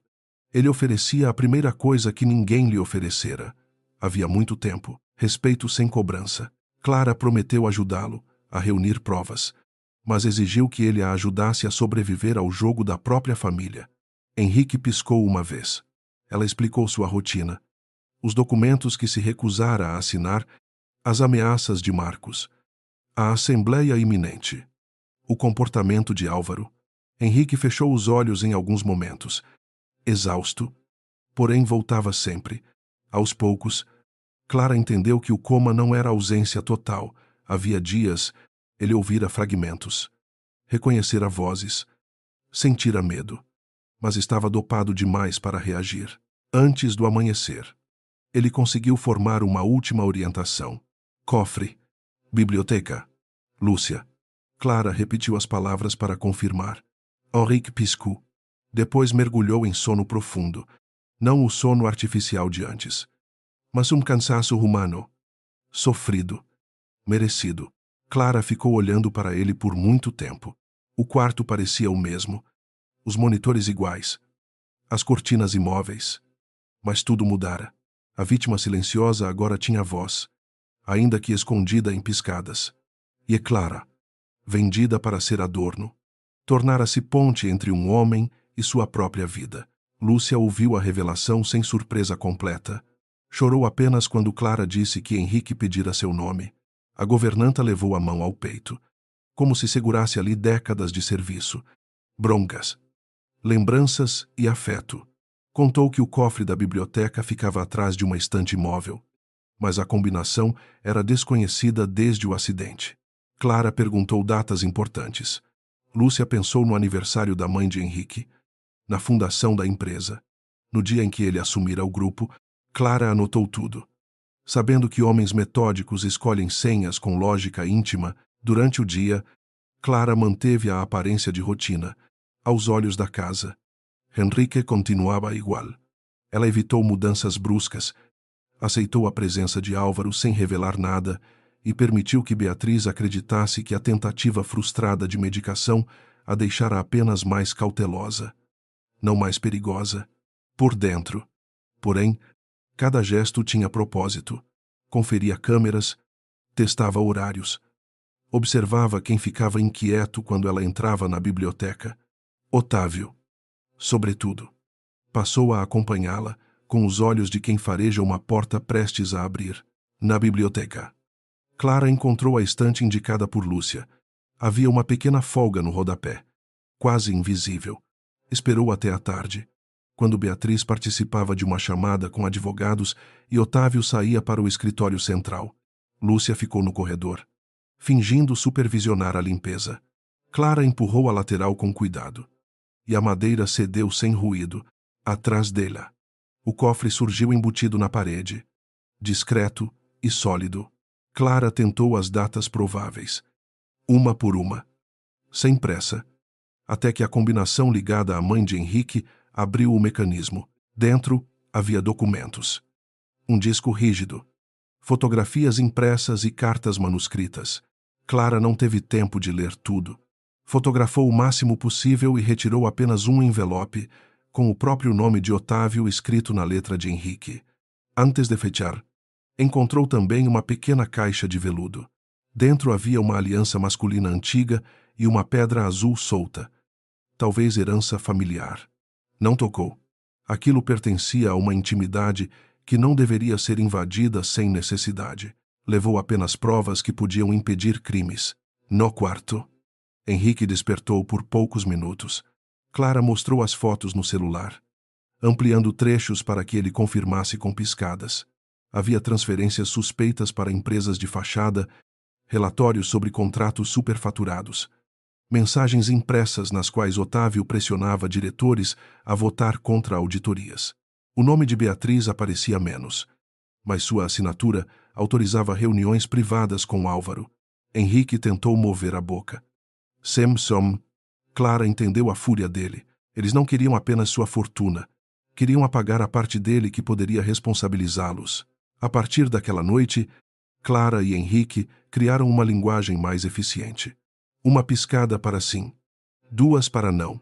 ele oferecia a primeira coisa que ninguém lhe oferecera. Havia muito tempo, respeito sem cobrança. Clara prometeu ajudá-lo, a reunir provas, mas exigiu que ele a ajudasse a sobreviver ao jogo da própria família. Henrique piscou uma vez. Ela explicou sua rotina. Os documentos que se recusara a assinar, as ameaças de Marcos, a assembleia iminente, o comportamento de Álvaro. Henrique fechou os olhos em alguns momentos, exausto, porém voltava sempre. Aos poucos, Clara entendeu que o coma não era ausência total. Havia dias, ele ouvira fragmentos, reconhecera vozes, sentira medo, mas estava dopado demais para reagir. Antes do amanhecer, ele conseguiu formar uma última orientação. Cofre. Biblioteca. Lúcia. Clara repetiu as palavras para confirmar. Henrique piscou. Depois mergulhou em sono profundo. Não o sono artificial de antes, mas um cansaço humano. Sofrido. Merecido. Clara ficou olhando para ele por muito tempo. O quarto parecia o mesmo. Os monitores iguais. As cortinas imóveis. Mas tudo mudara. A vítima silenciosa agora tinha voz, ainda que escondida em piscadas. E Clara, vendida para ser adorno, tornara-se ponte entre um homem e sua própria vida. Lúcia ouviu a revelação sem surpresa completa. Chorou apenas quando Clara disse que Henrique pedira seu nome. A governanta levou a mão ao peito, como se segurasse ali décadas de serviço, broncas, lembranças e afeto. Contou que o cofre da biblioteca ficava atrás de uma estante móvel, mas a combinação era desconhecida desde o acidente. Clara perguntou datas importantes. Lúcia pensou no aniversário da mãe de Henrique, na fundação da empresa, no dia em que ele assumira o grupo. Clara anotou tudo. Sabendo que homens metódicos escolhem senhas com lógica íntima, durante o dia, Clara manteve a aparência de rotina, aos olhos da casa. Henrique continuava igual. Ela evitou mudanças bruscas, aceitou a presença de Álvaro sem revelar nada e permitiu que Beatriz acreditasse que a tentativa frustrada de medicação a deixara apenas mais cautelosa, não mais perigosa, por dentro. Porém, cada gesto tinha propósito. Conferia câmeras, testava horários, observava quem ficava inquieto quando ela entrava na biblioteca. Otávio, sobretudo, passou a acompanhá-la com os olhos de quem fareja uma porta prestes a abrir. Na biblioteca, Clara encontrou a estante indicada por Lúcia. Havia uma pequena folga no rodapé, quase invisível. Esperou até a tarde, quando Beatriz participava de uma chamada com advogados e Otávio saía para o escritório central. Lúcia ficou no corredor, fingindo supervisionar a limpeza. Clara empurrou a lateral com cuidado, e a madeira cedeu sem ruído, atrás dela. O cofre surgiu embutido na parede, discreto e sólido. Clara tentou as datas prováveis, uma por uma, sem pressa, até que a combinação ligada à mãe de Henrique abriu o mecanismo. Dentro havia documentos. Um disco rígido, fotografias impressas e cartas manuscritas. Clara não teve tempo de ler tudo. Fotografou o máximo possível e retirou apenas um envelope, com o próprio nome de Otávio escrito na letra de Henrique. Antes de fechar, encontrou também uma pequena caixa de veludo. Dentro havia uma aliança masculina antiga e uma pedra azul solta. Talvez herança familiar. Não tocou. Aquilo pertencia a uma intimidade que não deveria ser invadida sem necessidade. Levou apenas provas que podiam impedir crimes. No quarto, Henrique despertou por poucos minutos. Clara mostrou as fotos no celular, ampliando trechos para que ele confirmasse com piscadas. Havia transferências suspeitas para empresas de fachada, relatórios sobre contratos superfaturados, mensagens impressas nas quais Otávio pressionava diretores a votar contra auditorias. O nome de Beatriz aparecia menos, mas sua assinatura autorizava reuniões privadas com Álvaro. Henrique tentou mover a boca. Samson. Clara entendeu a fúria dele. Eles não queriam apenas sua fortuna. Queriam apagar a parte dele que poderia responsabilizá-los. A partir daquela noite, Clara e Henrique criaram uma linguagem mais eficiente. Uma piscada para sim, duas para não.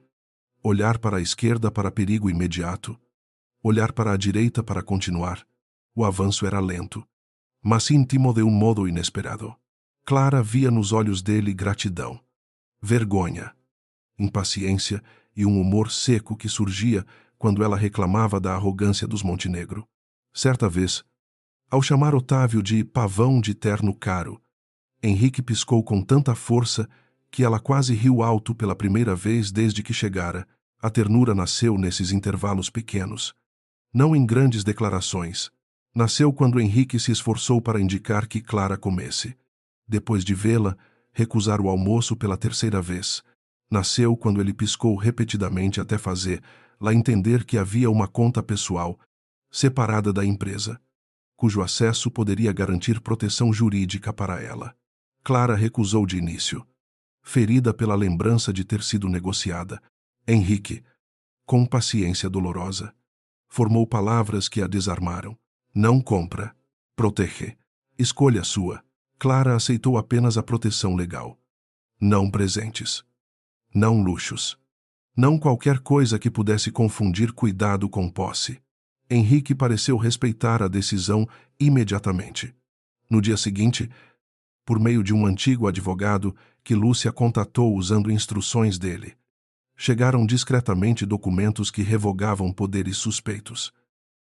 Olhar para a esquerda para perigo imediato. Olhar para a direita para continuar. O avanço era lento, mas íntimo de um modo inesperado. Clara via nos olhos dele gratidão, vergonha, impaciência e um humor seco que surgia quando ela reclamava da arrogância dos Montenegro. Certa vez, ao chamar Otávio de pavão de terno caro, Henrique piscou com tanta força que ela quase riu alto pela primeira vez desde que chegara. A ternura nasceu nesses intervalos pequenos, não em grandes declarações. Nasceu quando Henrique se esforçou para indicar que Clara comesse. Depois de vê-la recusar o almoço pela terceira vez. Nasceu quando ele piscou repetidamente até fazê-la entender que havia uma conta pessoal, separada da empresa, cujo acesso poderia garantir proteção jurídica para ela. Clara recusou de início, ferida pela lembrança de ter sido negociada. Henrique, com paciência dolorosa, formou palavras que a desarmaram. Não compra. Protege. Escolha sua. Clara aceitou apenas a proteção legal. Não presentes. Não luxos. Não qualquer coisa que pudesse confundir cuidado com posse. Henrique pareceu respeitar a decisão imediatamente. No dia seguinte, por meio de um antigo advogado que Lúcia contatou usando instruções dele, chegaram discretamente documentos que revogavam poderes suspeitos,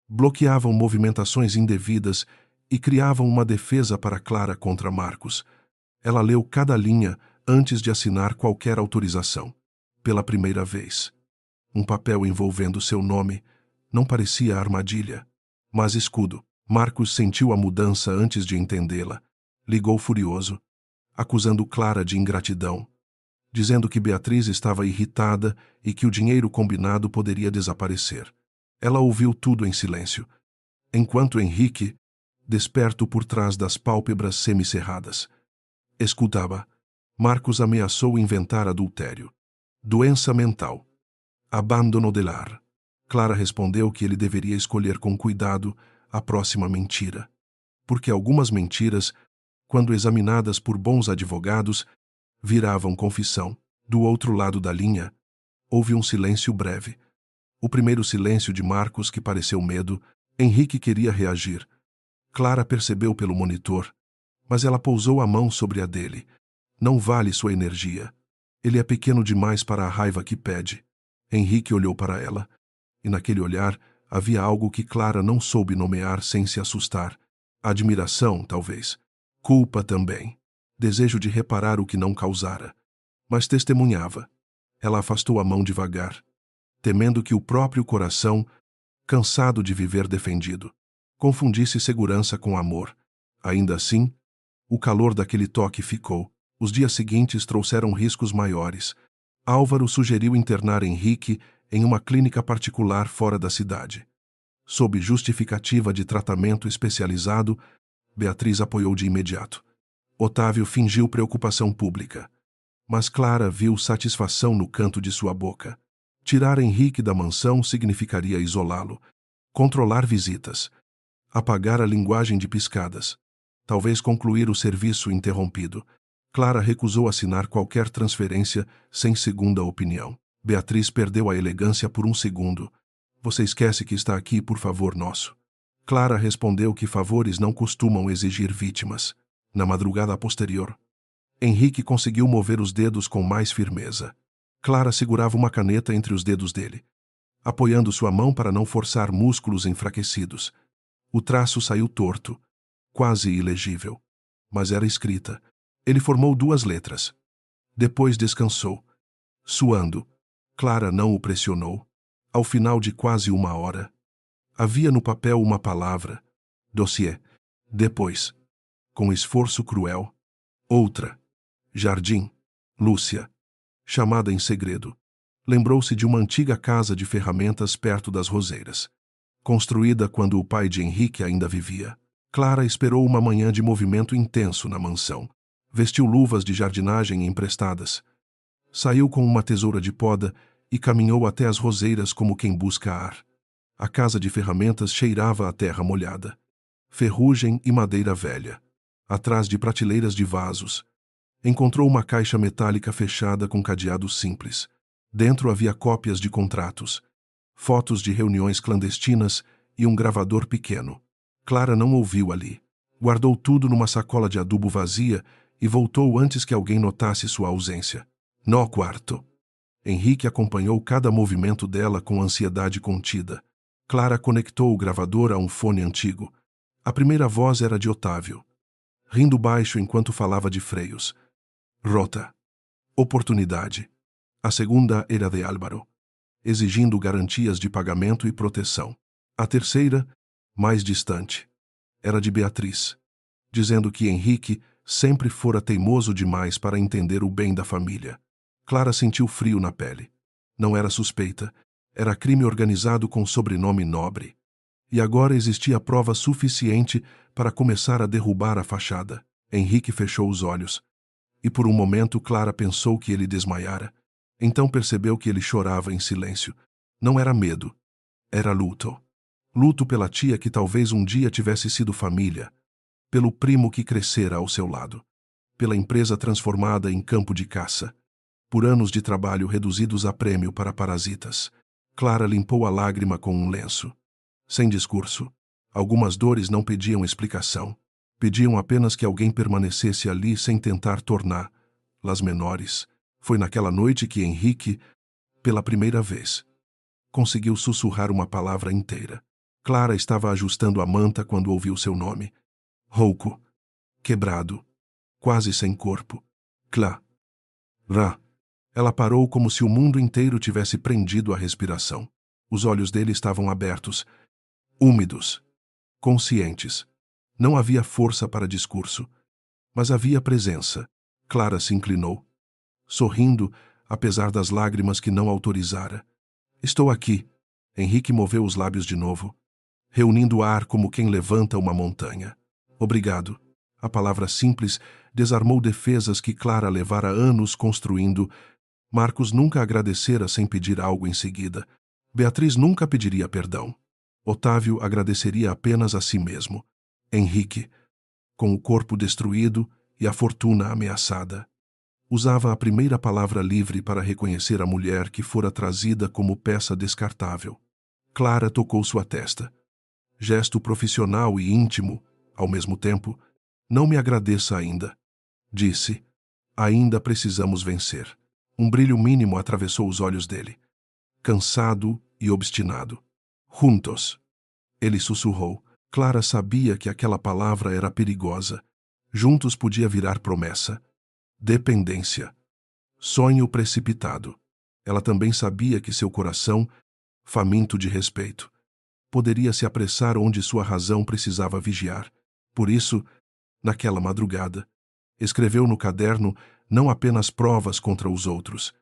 bloqueavam movimentações indevidas e criavam uma defesa para Clara contra Marcos. Ela leu cada linha antes de assinar qualquer autorização. Pela primeira vez, um papel envolvendo seu nome não parecia armadilha, mas escudo. Marcos sentiu a mudança antes de entendê-la. Ligou furioso, acusando Clara de ingratidão, dizendo que Beatriz estava irritada e que o dinheiro combinado poderia desaparecer. Ela ouviu tudo em silêncio, enquanto Henrique, desperto por trás das pálpebras semicerradas, escutava. Marcos ameaçou inventar adultério, doença mental, abandono de lar. Clara respondeu que ele deveria escolher com cuidado a próxima mentira, porque algumas mentiras, quando examinadas por bons advogados, viravam confissão. Do outro lado da linha, houve um silêncio breve. O primeiro silêncio de Marcos que pareceu medo. Henrique queria reagir. Clara percebeu pelo monitor, mas ela pousou a mão sobre a dele. Não vale sua energia. Ele é pequeno demais para a raiva que pede. Henrique olhou para ela, e naquele olhar havia algo que Clara não soube nomear sem se assustar. Admiração, talvez. Culpa também. Desejo de reparar o que não causara. Mas testemunhava. Ela afastou a mão devagar, temendo que o próprio coração, cansado de viver defendido, confundisse segurança com amor. Ainda assim, o calor daquele toque ficou. Os dias seguintes trouxeram riscos maiores. Álvaro sugeriu internar Henrique em uma clínica particular fora da cidade. Sob justificativa de tratamento especializado, Beatriz apoiou de imediato. Otávio fingiu preocupação pública, mas Clara viu satisfação no canto de sua boca. Tirar Henrique da mansão significaria isolá-lo, controlar visitas, apagar a linguagem de piscadas, talvez concluir o serviço interrompido. Clara recusou assinar qualquer transferência sem segunda opinião. Beatriz perdeu a elegância por um segundo. Você esquece que está aqui por favor nosso. Clara respondeu que favores não costumam exigir vítimas. Na madrugada posterior, Henrique conseguiu mover os dedos com mais firmeza. Clara segurava uma caneta entre os dedos dele, apoiando sua mão para não forçar músculos enfraquecidos. O traço saiu torto, quase ilegível, mas era escrita. Ele formou 2 letras. Depois descansou, suando. Clara não o pressionou. Ao final de quase 1 hora, havia no papel uma palavra: dossiê. Depois, com esforço cruel, outra: Jardim, Lúcia. Chamada em segredo. Lembrou-se de uma antiga casa de ferramentas perto das Roseiras, construída quando o pai de Henrique ainda vivia. Clara esperou uma manhã de movimento intenso na mansão. Vestiu luvas de jardinagem emprestadas. Saiu com uma tesoura de poda e caminhou até as roseiras como quem busca ar. A casa de ferramentas cheirava a terra molhada, ferrugem e madeira velha. Atrás de prateleiras de vasos, encontrou uma caixa metálica fechada com cadeado simples. Dentro havia cópias de contratos, fotos de reuniões clandestinas e um gravador pequeno. Clara não ouviu ali. Guardou tudo numa sacola de adubo vazia e voltou antes que alguém notasse sua ausência. No quarto, Henrique acompanhou cada movimento dela com ansiedade contida. Clara conectou o gravador a um fone antigo. A primeira voz era de Otávio, rindo baixo enquanto falava de freios. Rota. Oportunidade. A segunda era de Álvaro, exigindo garantias de pagamento e proteção. A terceira, mais distante, era de Beatriz, dizendo que Henrique sempre fora teimoso demais para entender o bem da família. Clara sentiu frio na pele. Não era suspeita, era crime organizado com sobrenome nobre. E agora existia prova suficiente para começar a derrubar a fachada. Henrique fechou os olhos. E por um momento Clara pensou que ele desmaiara. Então percebeu que ele chorava em silêncio. Não era medo, era luto. Luto pela tia que talvez um dia tivesse sido família, pelo primo que crescera ao seu lado, pela empresa transformada em campo de caça, por anos de trabalho reduzidos a prêmio para parasitas. Clara limpou a lágrima com um lenço. Sem discurso. Algumas dores não pediam explicação. Pediam apenas que alguém permanecesse ali sem tentar torná-las menores. Foi naquela noite que Henrique, pela primeira vez, conseguiu sussurrar uma palavra inteira. Clara estava ajustando a manta quando ouviu seu nome. Rouco, quebrado, quase sem corpo. Clá. Rá. Ela parou como se o mundo inteiro tivesse prendido a respiração. Os olhos dele estavam abertos, úmidos, conscientes. Não havia força para discurso, mas havia presença. Clara se inclinou, sorrindo, apesar das lágrimas que não autorizara. Estou aqui. Henrique moveu os lábios de novo, reunindo o ar como quem levanta uma montanha. Obrigado. A palavra simples desarmou defesas que Clara levara anos construindo. Marcos nunca agradecera sem pedir algo em seguida. Beatriz nunca pediria perdão. Otávio agradeceria apenas a si mesmo. Henrique, com o corpo destruído e a fortuna ameaçada, usava a primeira palavra livre para reconhecer a mulher que fora trazida como peça descartável. Clara tocou sua testa. Gesto profissional e íntimo, ao mesmo tempo. Não me agradeça ainda, disse. Ainda precisamos vencer. Um brilho mínimo atravessou os olhos dele. Cansado e obstinado. Juntos. Ele sussurrou. Clara sabia que aquela palavra era perigosa. Juntos podia virar promessa. Dependência. Sonho precipitado. Ela também sabia que seu coração, faminto de respeito, poderia se apressar onde sua razão precisava vigiar. Por isso, naquela madrugada, escreveu no caderno não apenas provas contra os outros,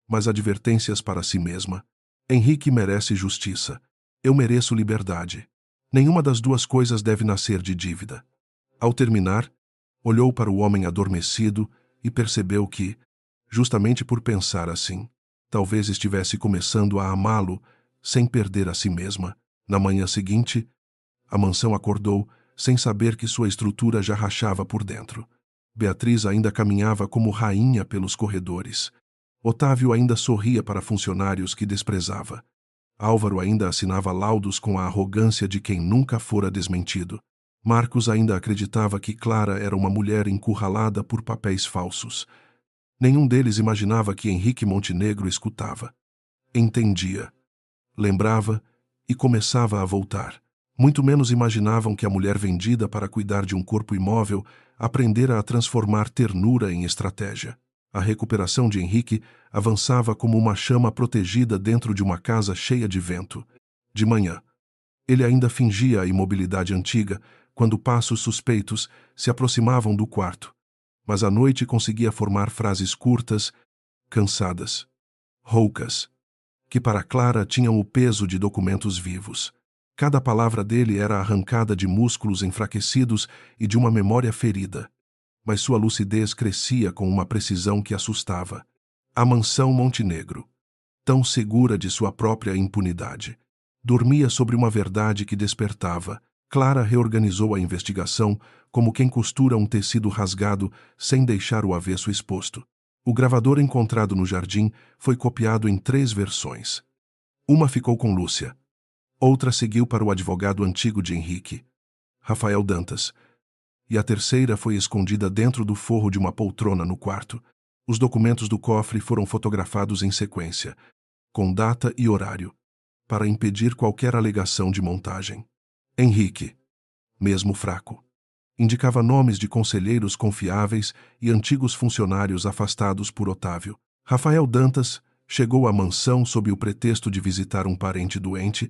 mas advertências para si mesma. Henrique merece justiça. Eu mereço liberdade. Nenhuma das duas coisas deve nascer de dívida. Ao terminar, olhou para o homem adormecido e percebeu que, justamente por pensar assim, talvez estivesse começando a amá-lo sem perder a si mesma. Na manhã seguinte, a mansão acordou sem saber que sua estrutura já rachava por dentro. Beatriz ainda caminhava como rainha pelos corredores. Otávio ainda sorria para funcionários que desprezava. Álvaro ainda assinava laudos com a arrogância de quem nunca fora desmentido. Marcos ainda acreditava que Clara era uma mulher encurralada por papéis falsos. Nenhum deles imaginava que Henrique Montenegro escutava. Entendia. Lembrava e começava a voltar. Muito menos imaginavam que a mulher vendida para cuidar de um corpo imóvel aprendera a transformar ternura em estratégia. A recuperação de Henrique avançava como uma chama protegida dentro de uma casa cheia de vento. De manhã, ele ainda fingia a imobilidade antiga quando passos suspeitos se aproximavam do quarto, mas à noite conseguia formar frases curtas, cansadas, roucas, que para Clara tinham o peso de documentos vivos. Cada palavra dele era arrancada de músculos enfraquecidos e de uma memória ferida, mas sua lucidez crescia com uma precisão que assustava. A mansão Montenegro, tão segura de sua própria impunidade, dormia sobre uma verdade que despertava. Clara reorganizou a investigação como quem costura um tecido rasgado sem deixar o avesso exposto. O gravador encontrado no jardim foi copiado em 3 versões. Uma ficou com Lúcia. Outra seguiu para o advogado antigo de Henrique, Rafael Dantas, e a terceira foi escondida dentro do forro de uma poltrona no quarto. Os documentos do cofre foram fotografados em sequência, com data e horário, para impedir qualquer alegação de montagem. Henrique, mesmo fraco, indicava nomes de conselheiros confiáveis e antigos funcionários afastados por Otávio. Rafael Dantas chegou à mansão sob o pretexto de visitar um parente doente,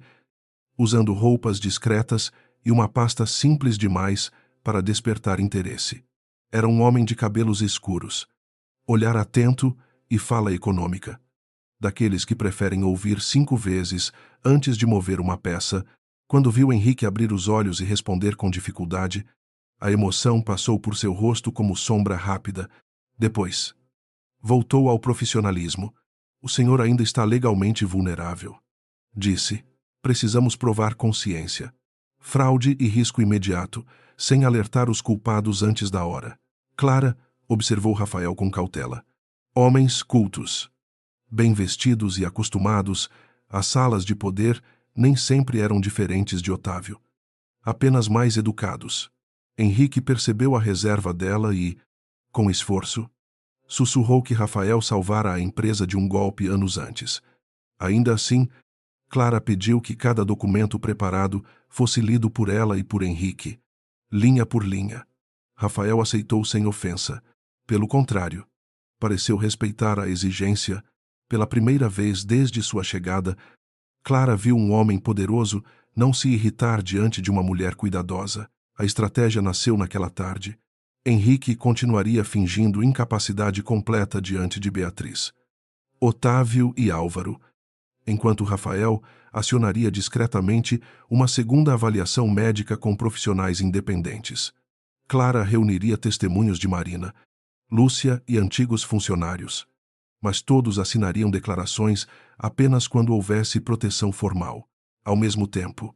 usando roupas discretas e uma pasta simples demais para despertar interesse. Era um homem de cabelos escuros, olhar atento e fala econômica, daqueles que preferem ouvir 5 vezes antes de mover uma peça. Quando viu Henrique abrir os olhos e responder com dificuldade, a emoção passou por seu rosto como sombra rápida. Depois, voltou ao profissionalismo. O senhor ainda está legalmente vulnerável, disse. Precisamos provar consciência, fraude e risco imediato, sem alertar os culpados antes da hora. Clara, observou Rafael com cautela. Homens cultos, bem vestidos e acostumados às salas de poder, nem sempre eram diferentes de Otávio. Apenas mais educados. Henrique percebeu a reserva dela e, com esforço, sussurrou que Rafael salvara a empresa de um golpe anos antes. Ainda assim, Clara pediu que cada documento preparado fosse lido por ela e por Henrique, linha por linha. Rafael aceitou sem ofensa. Pelo contrário, pareceu respeitar a exigência. Pela primeira vez desde sua chegada, Clara viu um homem poderoso não se irritar diante de uma mulher cuidadosa. A estratégia nasceu naquela tarde. Henrique continuaria fingindo incapacidade completa diante de Beatriz, Otávio e Álvaro, enquanto Rafael acionaria discretamente uma segunda avaliação médica com profissionais independentes. Clara reuniria testemunhos de Marina, Lúcia e antigos funcionários, mas todos assinariam declarações apenas quando houvesse proteção formal. Ao mesmo tempo,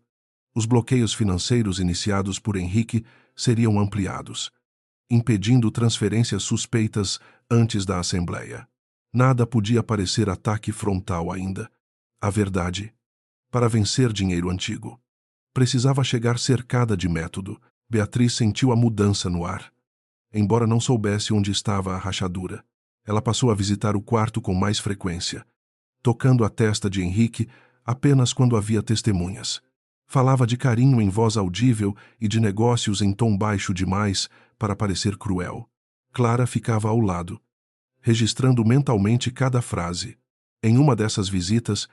os bloqueios financeiros iniciados por Henrique seriam ampliados, impedindo transferências suspeitas antes da Assembleia. Nada podia parecer ataque frontal ainda. A verdade, para vencer dinheiro antigo, precisava chegar cercada de método. Beatriz sentiu a mudança no ar. Embora não soubesse onde estava a rachadura, ela passou a visitar o quarto com mais frequência, tocando a testa de Henrique apenas quando havia testemunhas. Falava de carinho em voz audível e de negócios em tom baixo demais para parecer cruel. Clara ficava ao lado, registrando mentalmente cada frase. Em uma dessas visitas,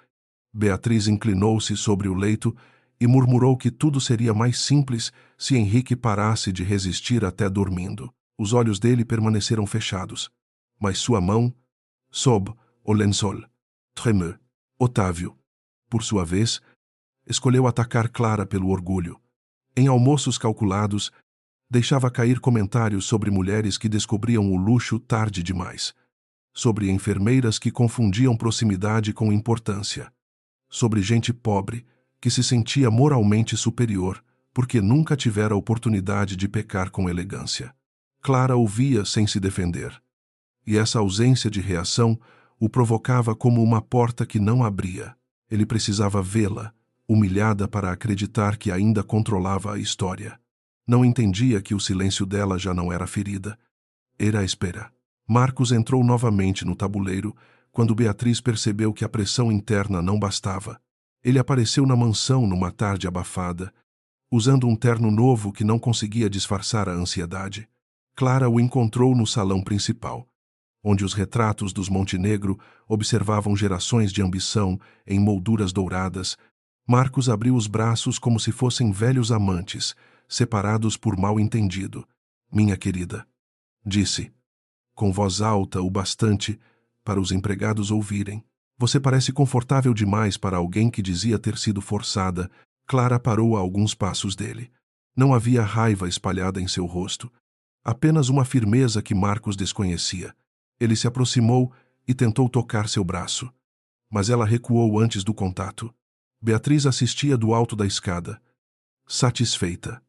Beatriz inclinou-se sobre o leito e murmurou que tudo seria mais simples se Henrique parasse de resistir até dormindo. Os olhos dele permaneceram fechados, mas sua mão, sob o lençol, tremeu. Otávio, por sua vez, escolheu atacar Clara pelo orgulho. Em almoços calculados, deixava cair comentários sobre mulheres que descobriam o luxo tarde demais, sobre enfermeiras que confundiam proximidade com importância, sobre gente pobre que se sentia moralmente superior porque nunca tivera oportunidade de pecar com elegância. Clara ouvia sem se defender. E essa ausência de reação o provocava como uma porta que não abria. Ele precisava vê-la, humilhada, para acreditar que ainda controlava a história. Não entendia que o silêncio dela já não era ferida. Era a espera. Marcos entrou novamente no tabuleiro quando Beatriz percebeu que a pressão interna não bastava. Ele apareceu na mansão numa tarde abafada, usando um terno novo que não conseguia disfarçar a ansiedade. Clara o encontrou no salão principal, onde os retratos dos Montenegro observavam gerações de ambição em molduras douradas. Marcos abriu os braços como se fossem velhos amantes, separados por mal-entendido. "Minha querida", disse, com voz alta o bastante para os empregados ouvirem. "Você parece confortável demais para alguém que dizia ter sido forçada." Clara parou a alguns passos dele. Não havia raiva espalhada em seu rosto, apenas uma firmeza que Marcos desconhecia. Ele se aproximou e tentou tocar seu braço, mas ela recuou antes do contato. Beatriz assistia do alto da escada, satisfeita,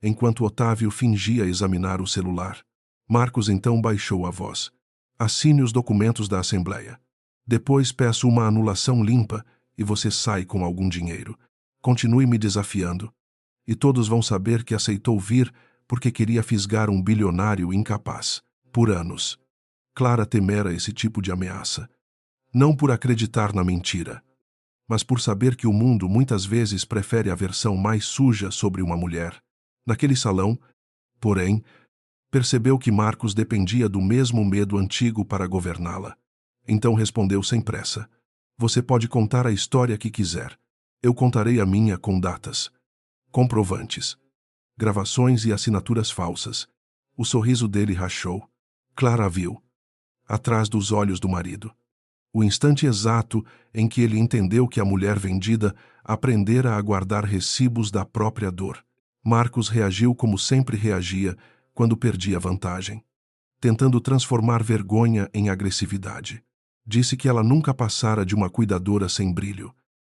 enquanto Otávio fingia examinar o celular. Marcos então baixou a voz. "Assine os documentos da Assembleia. Depois peço uma anulação limpa e você sai com algum dinheiro. Continue me desafiando, e todos vão saber que aceitou vir porque queria fisgar um bilionário incapaz. Por anos." Clara temera esse tipo de ameaça. Não por acreditar na mentira, mas por saber que o mundo muitas vezes prefere a versão mais suja sobre uma mulher. Naquele salão, porém, percebeu que Marcos dependia do mesmo medo antigo para governá-la. Então respondeu sem pressa: "Você pode contar a história que quiser. Eu contarei a minha com datas, comprovantes, gravações e assinaturas falsas." O sorriso dele rachou. Clara viu, atrás dos olhos do marido, o instante exato em que ele entendeu que a mulher vendida aprendera a guardar recibos da própria dor. Marcos reagiu como sempre reagia quando perdia vantagem, tentando transformar vergonha em agressividade. Disse que ela nunca passara de uma cuidadora sem brilho,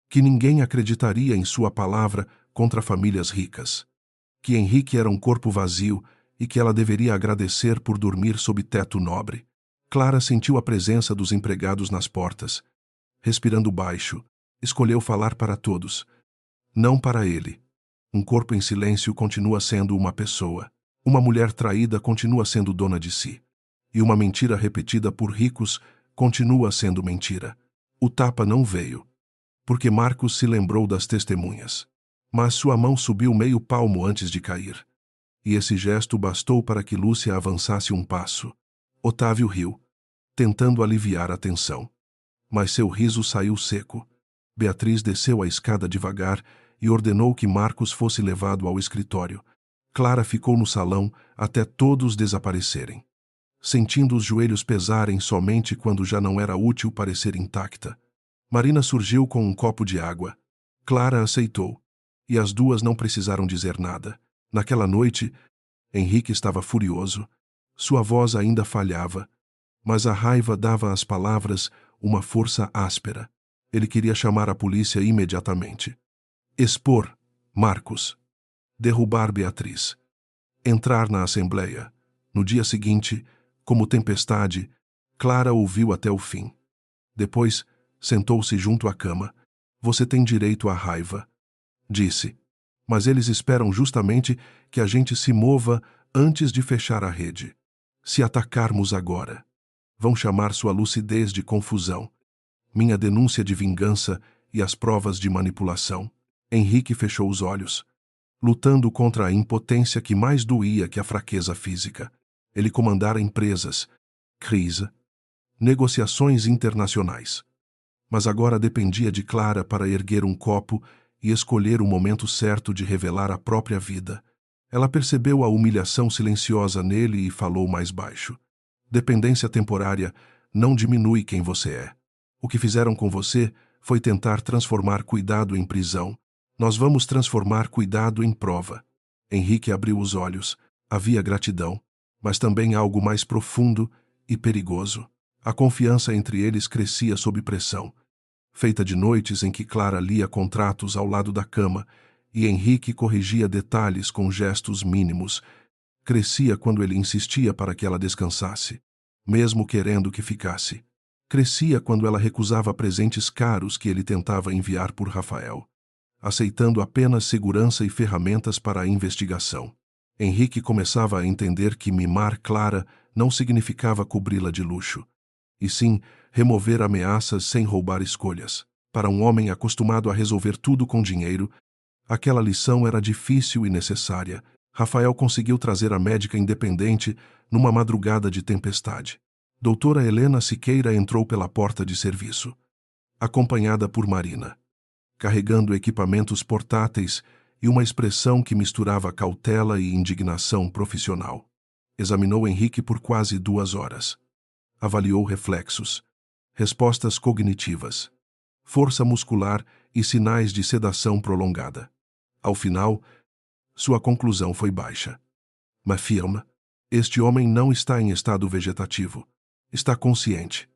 que ninguém acreditaria em sua palavra contra famílias ricas, que Henrique era um corpo vazio e que ela deveria agradecer por dormir sob teto nobre. Clara sentiu a presença dos empregados nas portas. Respirando baixo, escolheu falar para todos, não para ele. Um corpo em silêncio continua sendo uma pessoa. Uma mulher traída continua sendo dona de si. E uma mentira repetida por ricos continua sendo mentira. O tapa não veio, porque Marcos se lembrou das testemunhas. Mas sua mão subiu meio palmo antes de cair. E esse gesto bastou para que Lúcia avançasse um passo. Otávio riu, tentando aliviar a tensão. Mas seu riso saiu seco. Beatriz desceu a escada devagar e ordenou que Marcos fosse levado ao escritório. Clara ficou no salão até todos desaparecerem, sentindo os joelhos pesarem somente quando já não era útil parecer intacta. Marina surgiu com um copo de água. Clara aceitou, e as duas não precisaram dizer nada. Naquela noite, Henrique estava furioso. Sua voz ainda falhava, mas a raiva dava às palavras uma força áspera. Ele queria chamar a polícia imediatamente. Expor Marcos. Derrubar Beatriz. Entrar na Assembleia. No dia seguinte, como tempestade, Clara ouviu até o fim. Depois, sentou-se junto à cama. Você tem direito à raiva, disse. Mas eles esperam justamente que a gente se mova antes de fechar a rede. Se atacarmos agora, vão chamar sua lucidez de confusão, minha denúncia de vingança e as provas de manipulação. Henrique fechou os olhos, lutando contra a impotência que mais doía que a fraqueza física. Ele comandara empresas, crise, negociações internacionais. Mas agora dependia de Clara para erguer um copo e escolher o momento certo de revelar a própria vida. Ela percebeu a humilhação silenciosa nele e falou mais baixo. Dependência temporária não diminui quem você é. O que fizeram com você foi tentar transformar cuidado em prisão. Nós vamos transformar cuidado em prova. Henrique abriu os olhos. Havia gratidão, mas também algo mais profundo e perigoso. A confiança entre eles crescia sob pressão, feita de noites em que Clara lia contratos ao lado da cama e Henrique corrigia detalhes com gestos mínimos. Crescia quando ele insistia para que ela descansasse, mesmo querendo que ficasse. Crescia quando ela recusava presentes caros que ele tentava enviar por Rafael, aceitando apenas segurança e ferramentas para a investigação. Henrique começava a entender que mimar Clara não significava cobri-la de luxo, e sim remover ameaças sem roubar escolhas. Para um homem acostumado a resolver tudo com dinheiro, aquela lição era difícil e necessária. Rafael conseguiu trazer a médica independente numa madrugada de tempestade. Doutora Helena Siqueira entrou pela porta de serviço, acompanhada por Marina, carregando equipamentos portáteis e uma expressão que misturava cautela e indignação profissional. Examinou Henrique por quase 2 horas. Avaliou reflexos, respostas cognitivas, força muscular e sinais de sedação prolongada. Ao final, sua conclusão foi baixa. Mas afirma: este homem não está em estado vegetativo. Está consciente,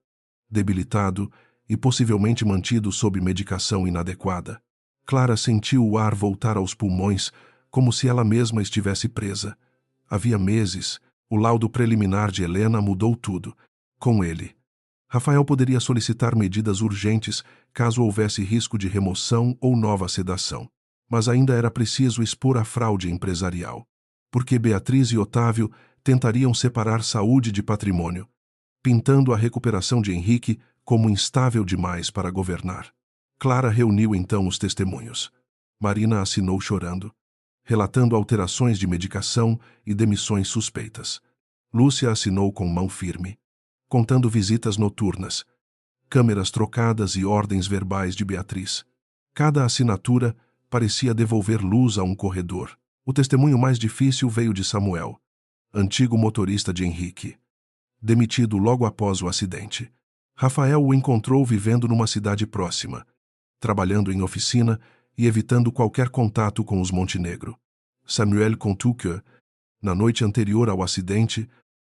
debilitado e possivelmente mantido sob medicação inadequada. Clara sentiu o ar voltar aos pulmões, como se ela mesma estivesse presa. Havia meses, o laudo preliminar de Helena mudou tudo. Com ele, Rafael poderia solicitar medidas urgentes caso houvesse risco de remoção ou nova sedação. Mas ainda era preciso expor a fraude empresarial, porque Beatriz e Otávio tentariam separar saúde de patrimônio, pintando a recuperação de Henrique como instável demais para governar. Clara reuniu então os testemunhos. Marina assinou chorando, relatando alterações de medicação e demissões suspeitas. Lúcia assinou com mão firme, contando visitas noturnas, câmeras trocadas e ordens verbais de Beatriz. Cada assinatura parecia devolver luz a um corredor. O testemunho mais difícil veio de Samuel, antigo motorista de Henrique, demitido logo após o acidente. Rafael o encontrou vivendo numa cidade próxima, trabalhando em oficina e evitando qualquer contato com os Montenegro. Samuel contou que, na noite anterior ao acidente,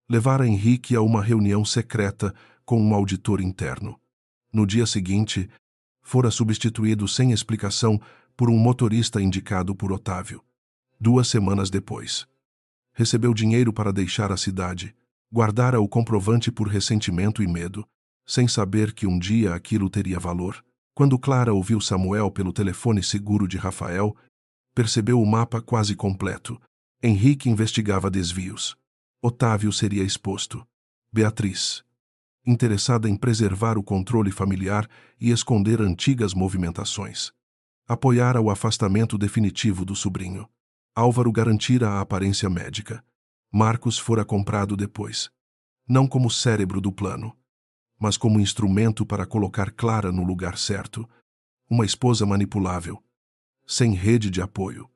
levara Henrique a uma reunião secreta com um auditor interno. No dia seguinte, fora substituído sem explicação por um motorista indicado por Otávio. 2 semanas depois, recebeu dinheiro para deixar a cidade, guardara o comprovante por ressentimento e medo, sem saber que um dia aquilo teria valor. Quando Clara ouviu Samuel pelo telefone seguro de Rafael, percebeu o mapa quase completo. Henrique investigava desvios. Otávio seria exposto. Beatriz, interessada em preservar o controle familiar e esconder antigas movimentações, apoiara o afastamento definitivo do sobrinho. Álvaro garantira a aparência médica. Marcos fora comprado depois, não como cérebro do plano, mas como instrumento para colocar Clara no lugar certo, uma esposa manipulável, sem rede de apoio,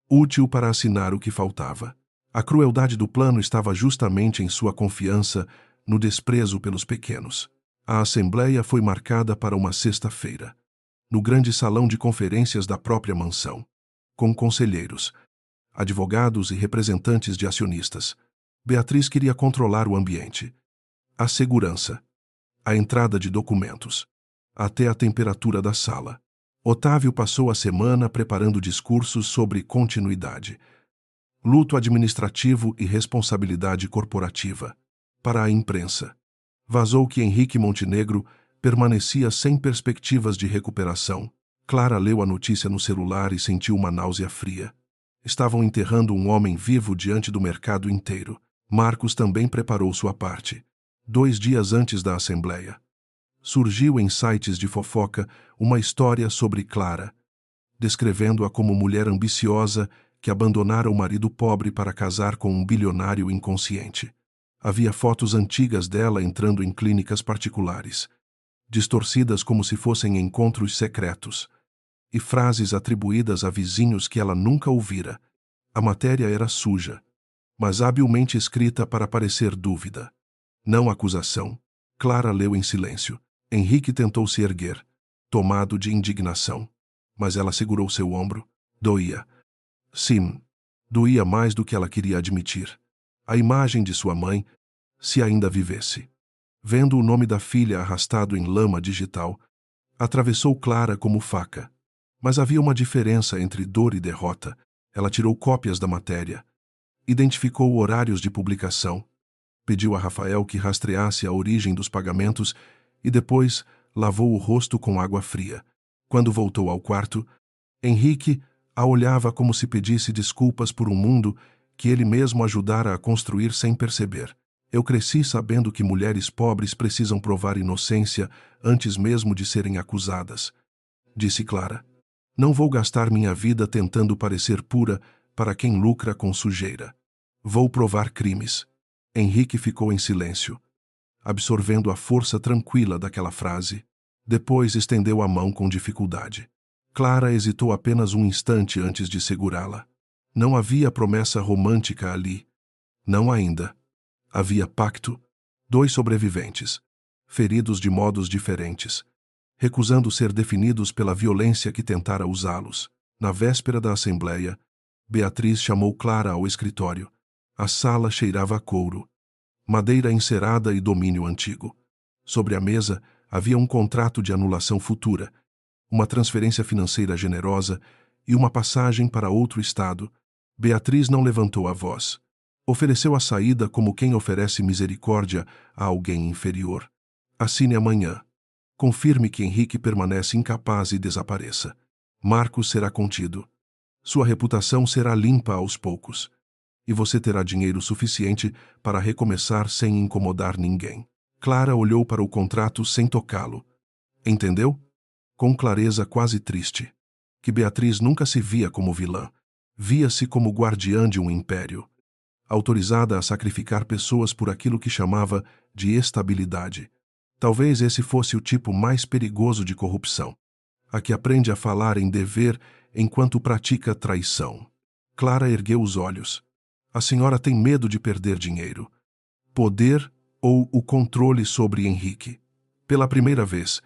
útil para assinar o que faltava. A crueldade do plano estava justamente em sua confiança no desprezo pelos pequenos. A assembleia foi marcada para uma sexta-feira, no grande salão de conferências da própria mansão, com conselheiros, advogados e representantes de acionistas. Beatriz queria controlar o ambiente, a segurança, a entrada de documentos, até a temperatura da sala. Otávio passou a semana preparando discursos sobre continuidade, luto administrativo e responsabilidade corporativa. Para a imprensa, vazou que Henrique Montenegro permanecia sem perspectivas de recuperação. Clara leu a notícia no celular e sentiu uma náusea fria. Estavam enterrando um homem vivo diante do mercado inteiro. Marcos também preparou sua parte. 2 dias antes da assembleia, surgiu em sites de fofoca uma história sobre Clara, descrevendo-a como mulher ambiciosa que abandonara o marido pobre para casar com um bilionário inconsciente. Havia fotos antigas dela entrando em clínicas particulares, distorcidas como se fossem encontros secretos, e frases atribuídas a vizinhos que ela nunca ouvira. A matéria era suja, mas habilmente escrita para parecer dúvida, não acusação. Clara leu em silêncio. Henrique tentou se erguer, tomado de indignação, mas ela segurou seu ombro. Doía. Sim, doía mais do que ela queria admitir. A imagem de sua mãe, se ainda vivesse, vendo o nome da filha arrastado em lama digital, atravessou Clara como faca. Mas havia uma diferença entre dor e derrota. Ela tirou cópias da matéria, Identificou horários de publicação. Pediu a Rafael que rastreasse a origem dos pagamentos e depois lavou o rosto com água fria. Quando voltou ao quarto, Henrique a olhava como se pedisse desculpas por um mundo que ele mesmo ajudara a construir sem perceber. Eu cresci sabendo que mulheres pobres precisam provar inocência antes mesmo de serem acusadas, disse Clara. Não vou gastar minha vida tentando parecer pura para quem lucra com sujeira. Vou provar crimes. Henrique ficou em silêncio, absorvendo a força tranquila daquela frase. Depois estendeu a mão com dificuldade. Clara hesitou apenas um instante antes de segurá-la. Não havia promessa romântica ali. Não ainda. Havia pacto. 2 sobreviventes, feridos de modos diferentes, recusando ser definidos pela violência que tentara usá-los. Na véspera da assembleia, Beatriz chamou Clara ao escritório. A sala cheirava a couro, madeira encerada e domínio antigo. Sobre a mesa havia um contrato de anulação futura, uma transferência financeira generosa e uma passagem para outro estado. Beatriz não levantou a voz. Ofereceu a saída como quem oferece misericórdia a alguém inferior. Assine amanhã. Confirme que Henrique permanece incapaz e desapareça. Marcos será contido. Sua reputação será limpa aos poucos. E você terá dinheiro suficiente para recomeçar sem incomodar ninguém. Clara olhou para o contrato sem tocá-lo. Entendeu? Com clareza quase triste. Que Beatriz nunca se via como vilã. Via-se como guardiã de um império, autorizada a sacrificar pessoas por aquilo que chamava de estabilidade. Talvez esse fosse o tipo mais perigoso de corrupção, a que aprende a falar em dever enquanto pratica traição. Clara ergueu os olhos. A senhora tem medo de perder dinheiro, poder ou o controle sobre Henrique. Pela primeira vez,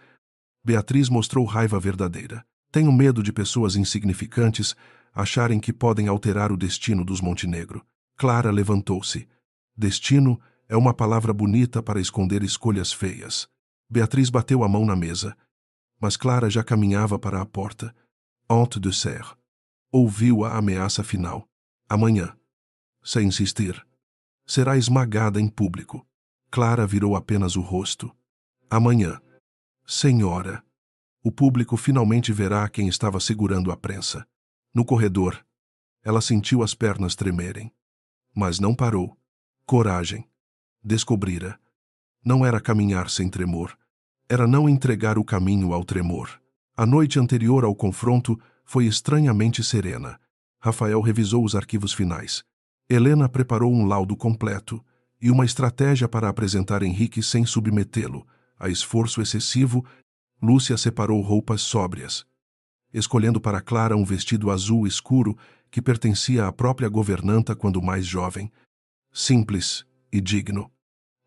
Beatriz mostrou raiva verdadeira. Tenho medo de pessoas insignificantes acharem que podem alterar o destino dos Montenegro. Clara levantou-se. Destino é uma palavra bonita para esconder escolhas feias. Beatriz bateu a mão na mesa, mas Clara já caminhava para a porta. Honte de serre. Ouviu a ameaça final. Amanhã, sem insistir, será esmagada em público. Clara virou apenas o rosto. Amanhã, senhora. O público finalmente verá quem estava segurando a prensa. No corredor, ela sentiu as pernas tremerem. Mas não parou. Coragem. Descobrira. Não era caminhar sem tremor. Era não entregar o caminho ao tremor. A noite anterior ao confronto foi estranhamente serena. Rafael revisou os arquivos finais. Helena preparou um laudo completo e uma estratégia para apresentar Henrique sem submetê-lo a esforço excessivo. Lúcia separou roupas sóbrias, escolhendo para Clara um vestido azul escuro que pertencia à própria governanta quando mais jovem. Simples e digno.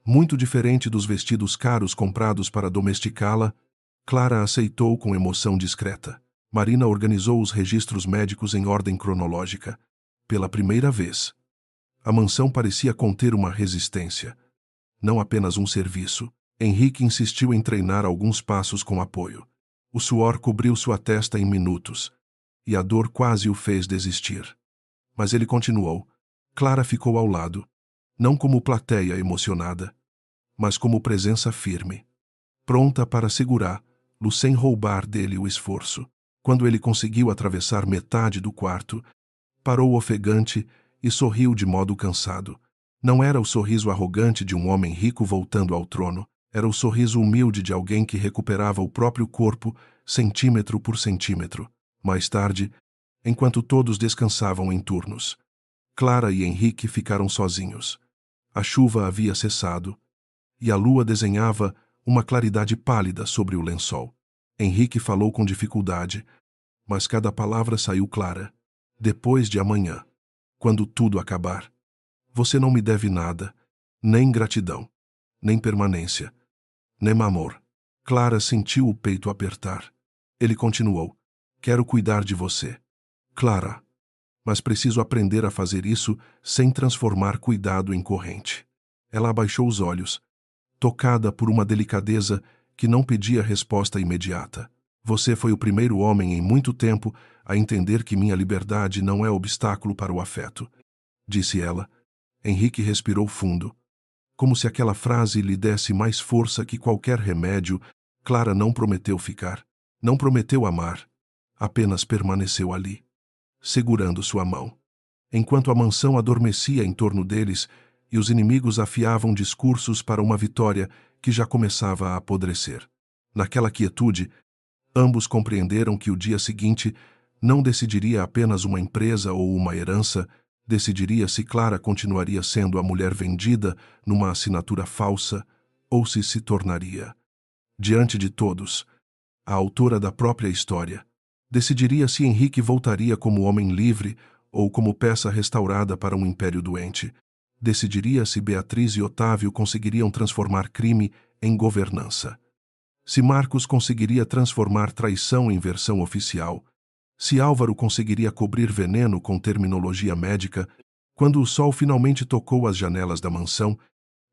Muito diferente dos vestidos caros comprados para domesticá-la, Clara aceitou com emoção discreta. Marina organizou os registros médicos em ordem cronológica. Pela primeira vez, a mansão parecia conter uma resistência, não apenas um serviço. Henrique insistiu em treinar alguns passos com apoio. O suor cobriu sua testa em minutos, e a dor quase o fez desistir. Mas ele continuou. Clara ficou ao lado, não como plateia emocionada, mas como presença firme, pronta para segurá-lo sem roubar dele o esforço. Quando ele conseguiu atravessar metade do quarto, parou ofegante e sorriu de modo cansado. Não era o sorriso arrogante de um homem rico voltando ao trono, era o sorriso humilde de alguém que recuperava o próprio corpo, centímetro por centímetro. Mais tarde, enquanto todos descansavam em turnos, Clara e Henrique ficaram sozinhos. A chuva havia cessado, e a lua desenhava uma claridade pálida sobre o lençol. Henrique falou com dificuldade, mas cada palavra saiu clara. Depois de amanhã, quando tudo acabar, você não me deve nada, nem gratidão, nem permanência, nem amor. Clara sentiu o peito apertar. Ele continuou. Quero cuidar de você, Clara, mas preciso aprender a fazer isso sem transformar cuidado em corrente. Ela abaixou os olhos, tocada por uma delicadeza que não pedia resposta imediata. Você foi o primeiro homem em muito tempo a entender que minha liberdade não é obstáculo para o afeto. disse ela. Henrique respirou fundo. Como se aquela frase lhe desse mais força que qualquer remédio, Clara não prometeu ficar. Não prometeu amar. Apenas permaneceu ali, segurando sua mão. Enquanto a mansão adormecia em torno deles e os inimigos afiavam discursos para uma vitória que já começava a apodrecer. Naquela quietude, ambos compreenderam que o dia seguinte não decidiria apenas uma empresa ou uma herança, decidiria se Clara continuaria sendo a mulher vendida numa assinatura falsa ou se tornaria, diante de todos, a autora da própria história. Decidiria se Henrique voltaria como homem livre ou como peça restaurada para um império doente. Decidiria se Beatriz e Otávio conseguiriam transformar crime em governança. Se Marcos conseguiria transformar traição em versão oficial. Se Álvaro conseguiria cobrir veneno com terminologia médica. Quando o sol finalmente tocou as janelas da mansão,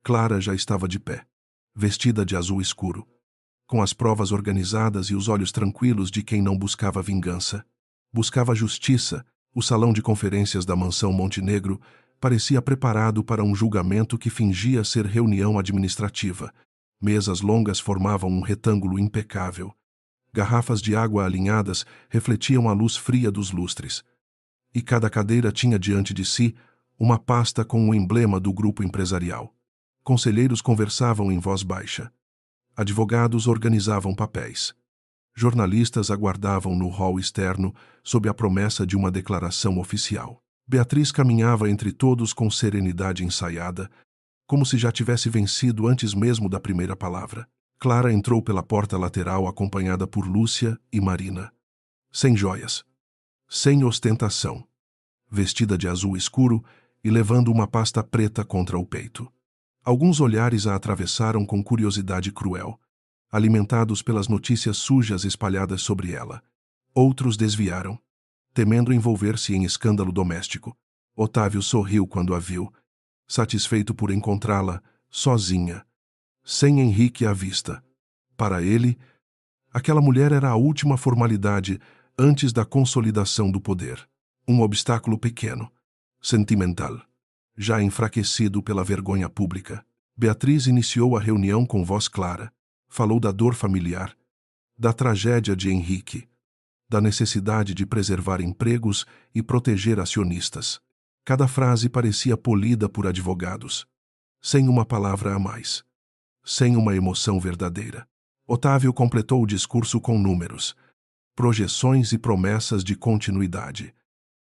Clara já estava de pé, vestida de azul escuro, com as provas organizadas e os olhos tranquilos de quem não buscava vingança. Buscava justiça. O salão de conferências da mansão Montenegro parecia preparado para um julgamento que fingia ser reunião administrativa. Mesas longas formavam um retângulo impecável. Garrafas de água alinhadas refletiam a luz fria dos lustres. E cada cadeira tinha diante de si uma pasta com o emblema do grupo empresarial. Conselheiros conversavam em voz baixa. Advogados organizavam papéis. Jornalistas aguardavam no hall externo sob a promessa de uma declaração oficial. Beatriz caminhava entre todos com serenidade ensaiada, como se já tivesse vencido antes mesmo da primeira palavra. Clara entrou pela porta lateral acompanhada por Lúcia e Marina. Sem joias. Sem ostentação. Vestida de azul escuro e levando uma pasta preta contra o peito. Alguns olhares a atravessaram com curiosidade cruel, alimentados pelas notícias sujas espalhadas sobre ela. Outros desviaram, temendo envolver-se em escândalo doméstico. Otávio sorriu quando a viu, satisfeito por encontrá-la sozinha, sem Henrique à vista. Para ele, aquela mulher era a última formalidade antes da consolidação do poder. Um obstáculo pequeno, sentimental, já enfraquecido pela vergonha pública. Beatriz iniciou a reunião com voz clara. Falou da dor familiar, da tragédia de Henrique, da necessidade de preservar empregos e proteger acionistas. Cada frase parecia polida por advogados, sem uma palavra a mais, sem uma emoção verdadeira. Otávio completou o discurso com números, projeções e promessas de continuidade,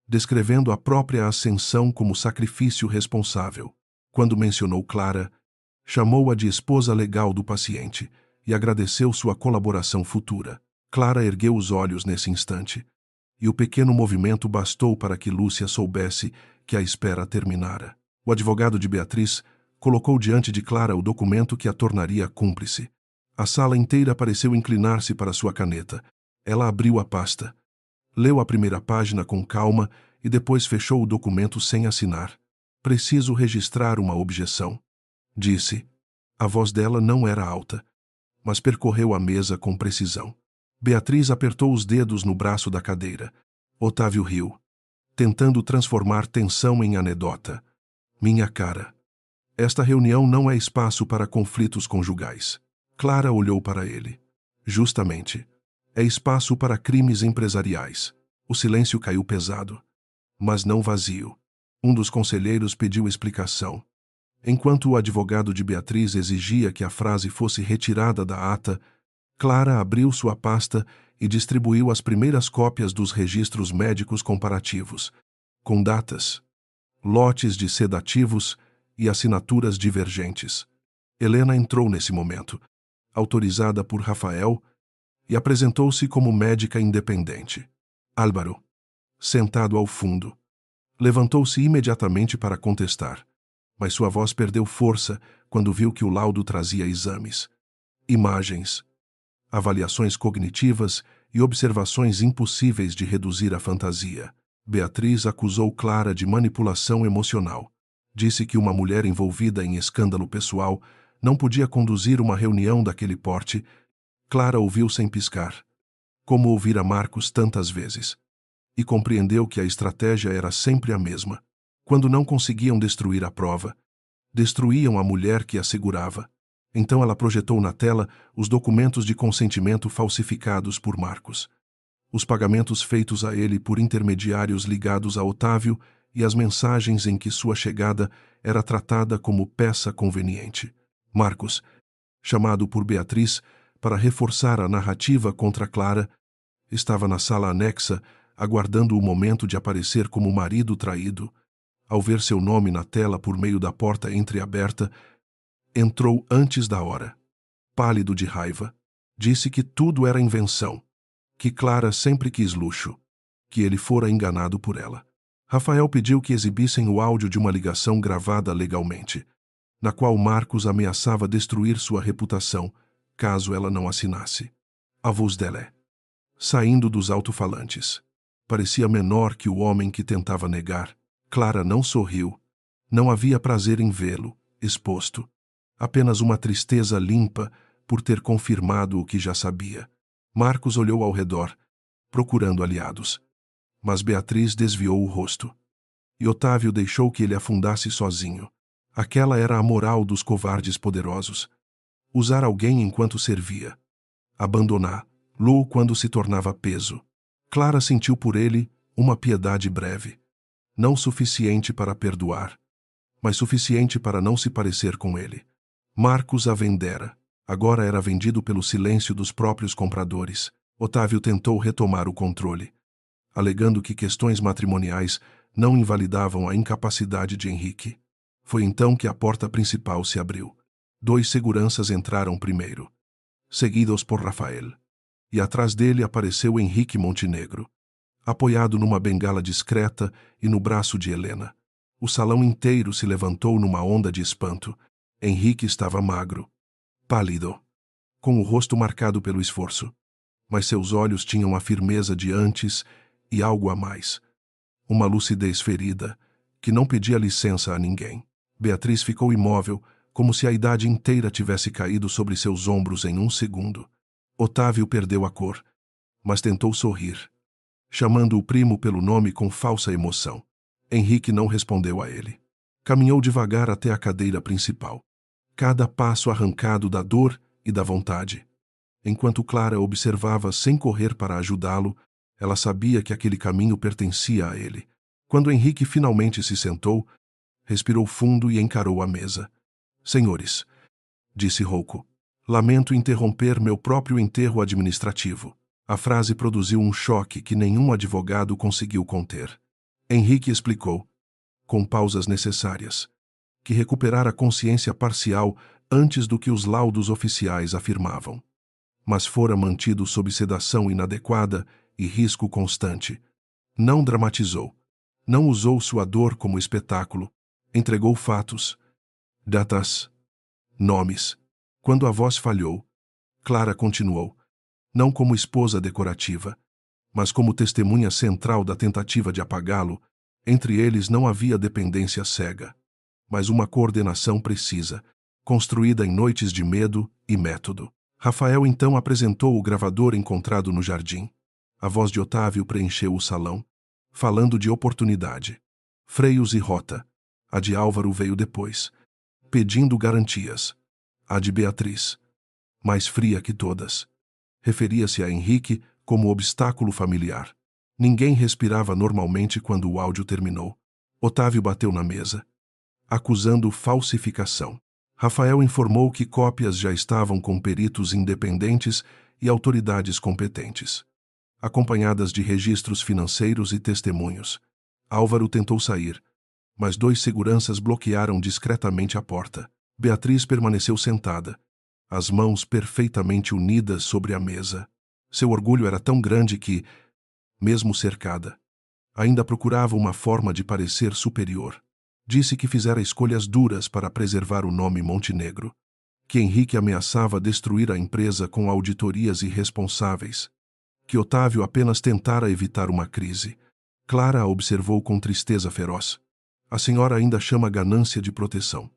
descrevendo a própria ascensão como sacrifício responsável. Quando mencionou Clara, chamou-a de esposa legal do paciente e agradeceu sua colaboração futura. Clara ergueu os olhos nesse instante, e o pequeno movimento bastou para que Lúcia soubesse que a espera terminara. O advogado de Beatriz colocou diante de Clara o documento que a tornaria cúmplice. A sala inteira pareceu inclinar-se para sua caneta. Ela abriu a pasta, leu a primeira página com calma e depois fechou o documento sem assinar. Preciso registrar uma objeção, disse. A voz dela não era alta, mas percorreu a mesa com precisão. Beatriz apertou os dedos no braço da cadeira. Otávio riu, tentando transformar tensão em anedota. Minha cara, esta reunião não é espaço para conflitos conjugais. Clara olhou para ele. Justamente. É espaço para crimes empresariais. O silêncio caiu pesado, mas não vazio. Um dos conselheiros pediu explicação. Enquanto o advogado de Beatriz exigia que a frase fosse retirada da ata, Clara abriu sua pasta e distribuiu as primeiras cópias dos registros médicos comparativos, com datas, lotes de sedativos e assinaturas divergentes. Helena entrou nesse momento, autorizada por Rafael, e apresentou-se como médica independente. Álvaro, sentado ao fundo, levantou-se imediatamente para contestar, mas sua voz perdeu força quando viu que o laudo trazia exames, imagens, avaliações cognitivas e observações impossíveis de reduzir à fantasia. Beatriz acusou Clara de manipulação emocional. Disse que uma mulher envolvida em escândalo pessoal não podia conduzir uma reunião daquele porte. Clara ouviu sem piscar, como ouvira Marcos tantas vezes, e compreendeu que a estratégia era sempre a mesma: Quando não conseguiam destruir a prova, destruíam a mulher que a segurava. Então ela projetou na tela os documentos de consentimento falsificados por Marcos, os pagamentos feitos a ele por intermediários ligados a Otávio e as mensagens em que sua chegada era tratada como peça conveniente. Marcos, chamado por Beatriz para reforçar a narrativa contra Clara, estava na sala anexa, aguardando o momento de aparecer como marido traído. Ao ver seu nome na tela por meio da porta entreaberta, entrou antes da hora. Pálido de raiva, disse que tudo era invenção, que Clara sempre quis luxo, que ele fora enganado por ela. Rafael pediu que exibissem o áudio de uma ligação gravada legalmente, na qual Marcos ameaçava destruir sua reputação, caso ela não assinasse. A voz dela, saindo dos alto-falantes, parecia menor que o homem que tentava negar. Clara não sorriu. Não havia prazer em vê-lo, exposto. Apenas uma tristeza limpa por ter confirmado o que já sabia. Marcos olhou ao redor, procurando aliados. Mas Beatriz desviou o rosto. E Otávio deixou que ele afundasse sozinho. Aquela era a moral dos covardes poderosos. Usar alguém enquanto servia. Abandoná-lo quando se tornava peso. Clara sentiu por ele uma piedade breve. Não suficiente para perdoar, mas suficiente para não se parecer com ele. Marcos a vendera. Agora era vendido pelo silêncio dos próprios compradores. Otávio tentou retomar o controle, alegando que questões matrimoniais não invalidavam a incapacidade de Henrique. Foi então que a porta principal se abriu. 2 seguranças entraram primeiro, seguidos por Rafael. E atrás dele apareceu Henrique Montenegro, apoiado numa bengala discreta e no braço de Helena. O salão inteiro se levantou numa onda de espanto. Henrique estava magro, pálido, com o rosto marcado pelo esforço. Mas seus olhos tinham a firmeza de antes e algo a mais. Uma lucidez ferida, que não pedia licença a ninguém. Beatriz ficou imóvel, como se a idade inteira tivesse caído sobre seus ombros em um segundo. Otávio perdeu a cor, mas tentou sorrir, chamando o primo pelo nome com falsa emoção. Henrique não respondeu a ele. Caminhou devagar até a cadeira principal, cada passo arrancado da dor e da vontade. Enquanto Clara observava sem correr para ajudá-lo, ela sabia que aquele caminho pertencia a ele. Quando Henrique finalmente se sentou, respirou fundo e encarou a mesa. Senhores, disse rouco, lamento interromper meu próprio enterro administrativo. A frase produziu um choque que nenhum advogado conseguiu conter. Henrique explicou, com pausas necessárias, que recuperara a consciência parcial antes do que os laudos oficiais afirmavam. Mas fora mantido sob sedação inadequada e risco constante. Não dramatizou. Não usou sua dor como espetáculo. Entregou fatos, datas, nomes. Quando a voz falhou, Clara continuou, não como esposa decorativa, mas como testemunha central da tentativa de apagá-lo. Entre eles não havia dependência cega, mas uma coordenação precisa, construída em noites de medo e método. Rafael então apresentou o gravador encontrado no jardim. A voz de Otávio preencheu o salão, falando de oportunidade, freios e rota. A de Álvaro veio depois, pedindo garantias. A de Beatriz, mais fria que todas, referia-se a Henrique como obstáculo familiar. Ninguém respirava normalmente quando o áudio terminou. Otávio bateu na mesa, acusando falsificação. Rafael informou que cópias já estavam com peritos independentes e autoridades competentes, acompanhadas de registros financeiros e testemunhos. Álvaro tentou sair, mas 2 seguranças bloquearam discretamente a porta. Beatriz permaneceu sentada, as mãos perfeitamente unidas sobre a mesa. Seu orgulho era tão grande que, mesmo cercada, ainda procurava uma forma de parecer superior. Disse que fizera escolhas duras para preservar o nome Montenegro, que Henrique ameaçava destruir a empresa com auditorias irresponsáveis, que Otávio apenas tentara evitar uma crise. Clara a observou com tristeza feroz. A senhora ainda chama ganância de proteção.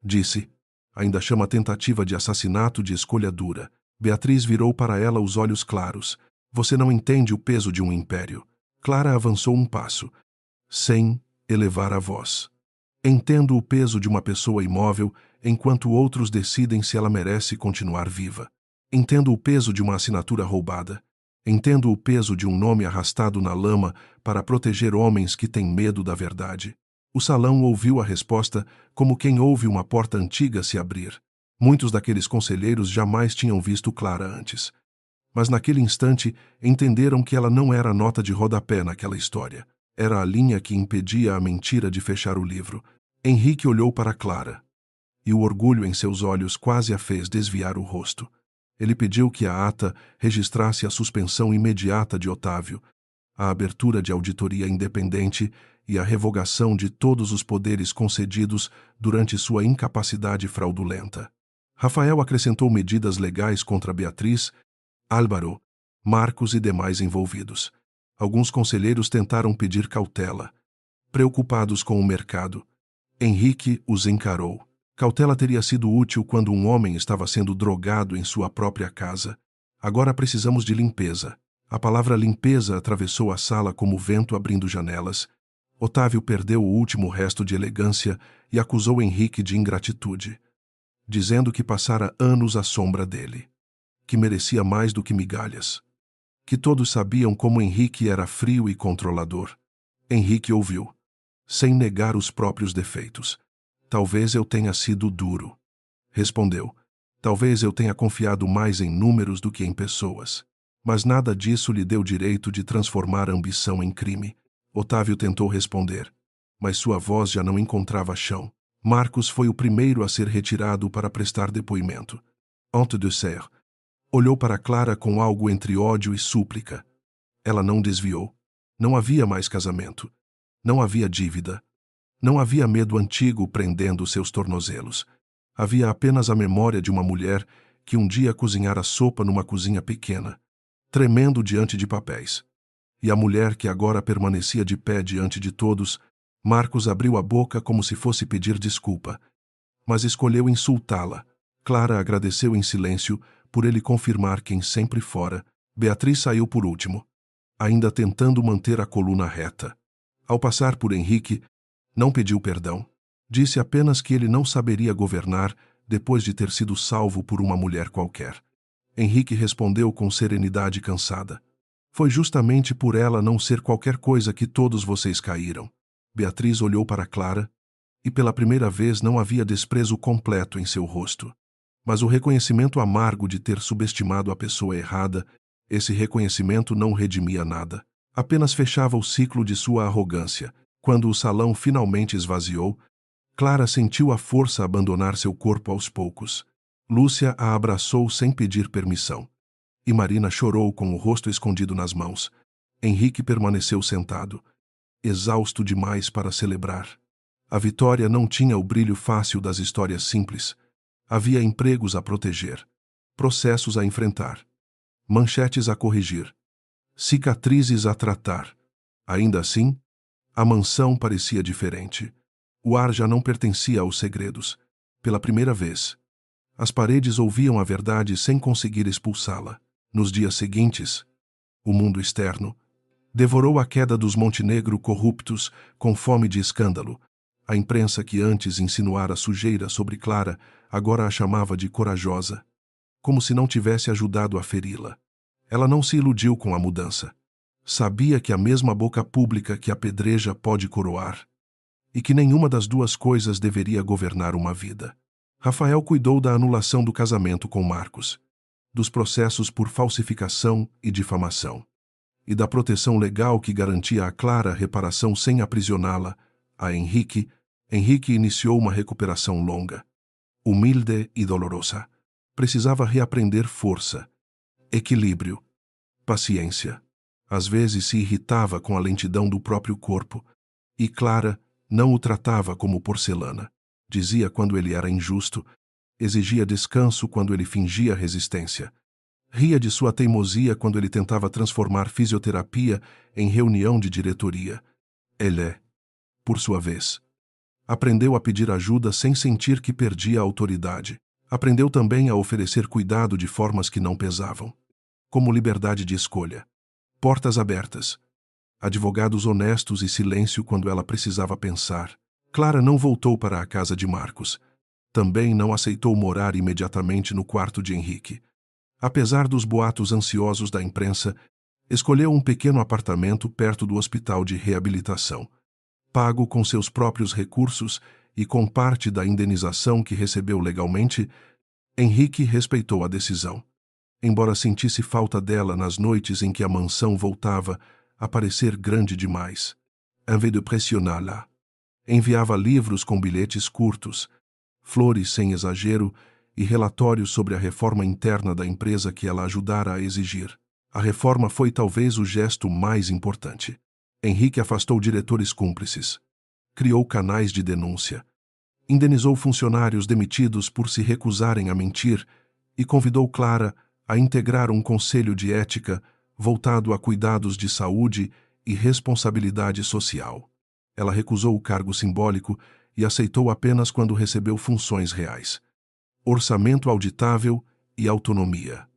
Disse, ainda chama tentativa de assassinato de escolha dura. Beatriz virou para ela os olhos claros. Você não entende o peso de um império. Clara avançou um passo, sem Elevar a voz. Entendo o peso de uma pessoa imóvel, enquanto outros decidem se ela merece continuar viva. Entendo o peso de uma assinatura roubada. Entendo o peso de um nome arrastado na lama para proteger homens que têm medo da verdade. O salão ouviu a resposta como quem ouve uma porta antiga se abrir. Muitos daqueles conselheiros jamais tinham visto Clara antes. Mas naquele instante entenderam que ela não era a nota de rodapé naquela história. Era a linha que impedia a mentira de fechar o livro. Henrique olhou para Clara, e o orgulho em seus olhos quase a fez desviar o rosto. Ele pediu que a ata registrasse a suspensão imediata de Otávio, a abertura de auditoria independente e a revogação de todos os poderes concedidos durante sua incapacidade fraudulenta. Rafael acrescentou medidas legais contra Beatriz, Álvaro, Marcos e demais envolvidos. Alguns conselheiros tentaram pedir cautela. Preocupados com o mercado, Henrique os encarou. Cautela teria sido útil quando um homem estava sendo drogado em sua própria casa. Agora precisamos de limpeza. A palavra limpeza atravessou a sala como vento abrindo janelas. Otávio perdeu o último resto de elegância e acusou Henrique de ingratitude, dizendo que passara anos à sombra dele, que merecia mais do que migalhas, que todos sabiam como Henrique era frio e controlador. Henrique ouviu, sem negar os próprios defeitos. Talvez eu tenha sido duro. Respondeu. Talvez eu tenha confiado mais em números do que em pessoas. Mas nada disso lhe deu direito de transformar a ambição em crime. Otávio tentou responder, mas sua voz já não encontrava chão. Marcos foi o primeiro a ser retirado para prestar depoimento. Honte de ser. Olhou para Clara com algo entre ódio e súplica. Ela não desviou. Não havia mais casamento. Não havia dívida. Não havia medo antigo prendendo seus tornozelos. Havia apenas a memória de uma mulher que um dia cozinhara sopa numa cozinha pequena, tremendo diante de papéis. E a mulher que agora permanecia de pé diante de todos. Marcos abriu a boca como se fosse pedir desculpa, mas escolheu insultá-la. Clara agradeceu em silêncio por ele confirmar quem sempre fora. Beatriz saiu por último, ainda tentando manter a coluna reta. Ao passar por Henrique, não pediu perdão. Disse apenas que ele não saberia governar depois de ter sido salvo por uma mulher qualquer. Henrique respondeu com serenidade cansada. Foi justamente por ela não ser qualquer coisa que todos vocês caíram. Beatriz olhou para Clara, e pela primeira vez não havia desprezo completo em seu rosto. Mas o reconhecimento amargo de ter subestimado a pessoa errada, esse reconhecimento não redimia nada. Apenas fechava o ciclo de sua arrogância. Quando o salão finalmente esvaziou, Clara sentiu a força abandonar seu corpo aos poucos. Lúcia a abraçou sem pedir permissão. E Marina chorou com o rosto escondido nas mãos. Henrique permaneceu sentado, exausto demais para celebrar. A vitória não tinha o brilho fácil das histórias simples. Havia empregos a proteger, processos a enfrentar, manchetes a corrigir, cicatrizes a tratar. Ainda assim, a mansão parecia diferente. O ar já não pertencia aos segredos. Pela primeira vez, as paredes ouviam a verdade sem conseguir expulsá-la. Nos dias seguintes, o mundo externo devorou a queda dos Montenegro corruptos com fome de escândalo. A imprensa que antes insinuara sujeira sobre Clara agora a chamava de corajosa, como se não tivesse ajudado a feri-la. Ela não se iludiu com a mudança. Sabia que a mesma boca pública que apedreja pode coroar, e que nenhuma das duas coisas deveria governar uma vida. Rafael cuidou da anulação do casamento com Marcos, dos processos por falsificação e difamação, e da proteção legal que garantia a Clara reparação sem aprisioná-la. A Henrique iniciou uma recuperação longa, humilde e dolorosa. Precisava reaprender força, equilíbrio, paciência. Às vezes se irritava com a lentidão do próprio corpo, e Clara não o tratava como porcelana. Dizia quando ele era injusto, exigia descanso quando ele fingia resistência. Ria de sua teimosia quando ele tentava transformar fisioterapia em reunião de diretoria. Ele, por sua vez, aprendeu a pedir ajuda sem sentir que perdia a autoridade. Aprendeu também a oferecer cuidado de formas que não pesavam, como liberdade de escolha, portas abertas, advogados honestos e silêncio quando ela precisava pensar. Clara não voltou para a casa de Marcos. Também não aceitou morar imediatamente no quarto de Henrique. Apesar dos boatos ansiosos da imprensa, escolheu um pequeno apartamento perto do hospital de reabilitação. Pago com seus próprios recursos e com parte da indenização que recebeu legalmente, Henrique respeitou a decisão. Embora sentisse falta dela nas noites em que a mansão voltava a parecer grande demais. En vez de pressioná-la, enviava livros com bilhetes curtos, flores sem exagero e relatórios sobre a reforma interna da empresa que ela ajudara a exigir. A reforma foi talvez o gesto mais importante. Henrique afastou diretores cúmplices, criou canais de denúncia, indenizou funcionários demitidos por se recusarem a mentir e convidou Clara a integrar um conselho de ética voltado a cuidados de saúde e responsabilidade social. Ela recusou o cargo simbólico e aceitou apenas quando recebeu funções reais: orçamento auditável e autonomia.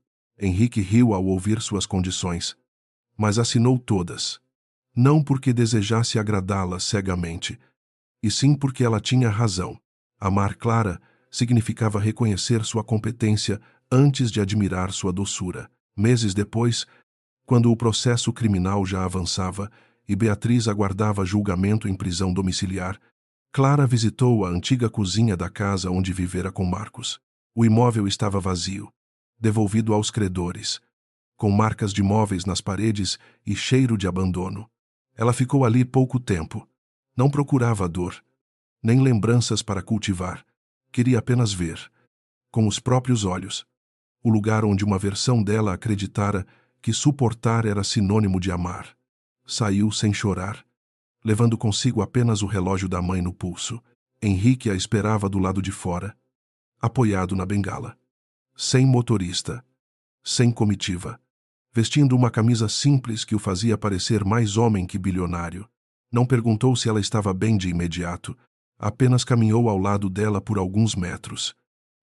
Henrique riu ao ouvir suas condições, mas assinou todas. Não porque desejasse agradá-la cegamente, e sim porque ela tinha razão. Amar Clara significava reconhecer sua competência antes de admirar sua doçura. Meses depois, quando o processo criminal já avançava e Beatriz aguardava julgamento em prisão domiciliar, Clara visitou a antiga cozinha da casa onde vivera com Marcos. O imóvel estava vazio, devolvido aos credores, com marcas de móveis nas paredes e cheiro de abandono. Ela ficou ali pouco tempo. Não procurava dor, nem lembranças para cultivar. Queria apenas ver, com os próprios olhos, o lugar onde uma versão dela acreditara que suportar era sinônimo de amar. Saiu sem chorar, levando consigo apenas o relógio da mãe no pulso. Henrique a esperava do lado de fora, apoiado na bengala. Sem motorista, sem comitiva, vestindo uma camisa simples que o fazia parecer mais homem que bilionário. Não perguntou se ela estava bem de imediato, apenas caminhou ao lado dela por alguns metros,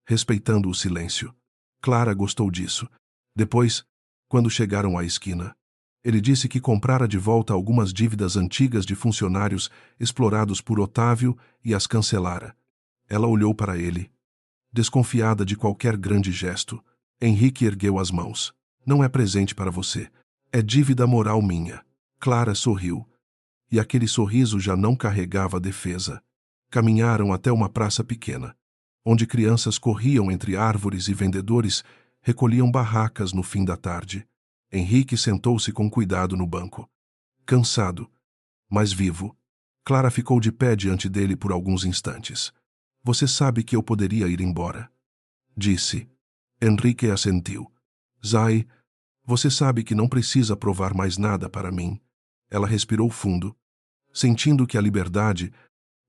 respeitando o silêncio. Clara gostou disso. Depois, quando chegaram à esquina, ele disse que comprara de volta algumas dívidas antigas de funcionários explorados por Otávio e as cancelara. Ela olhou para ele, desconfiada de qualquer grande gesto. Henrique ergueu as mãos. Não é presente para você. É dívida moral minha. Clara sorriu. E aquele sorriso já não carregava defesa. Caminharam até uma praça pequena, onde crianças corriam entre árvores e vendedores recolhiam barracas no fim da tarde. Henrique sentou-se com cuidado no banco. Cansado, mas vivo. Clara ficou de pé diante dele por alguns instantes. Você sabe que eu poderia ir embora, disse. Henrique assentiu. Zai, você sabe que não precisa provar mais nada para mim. Ela respirou fundo, sentindo que a liberdade,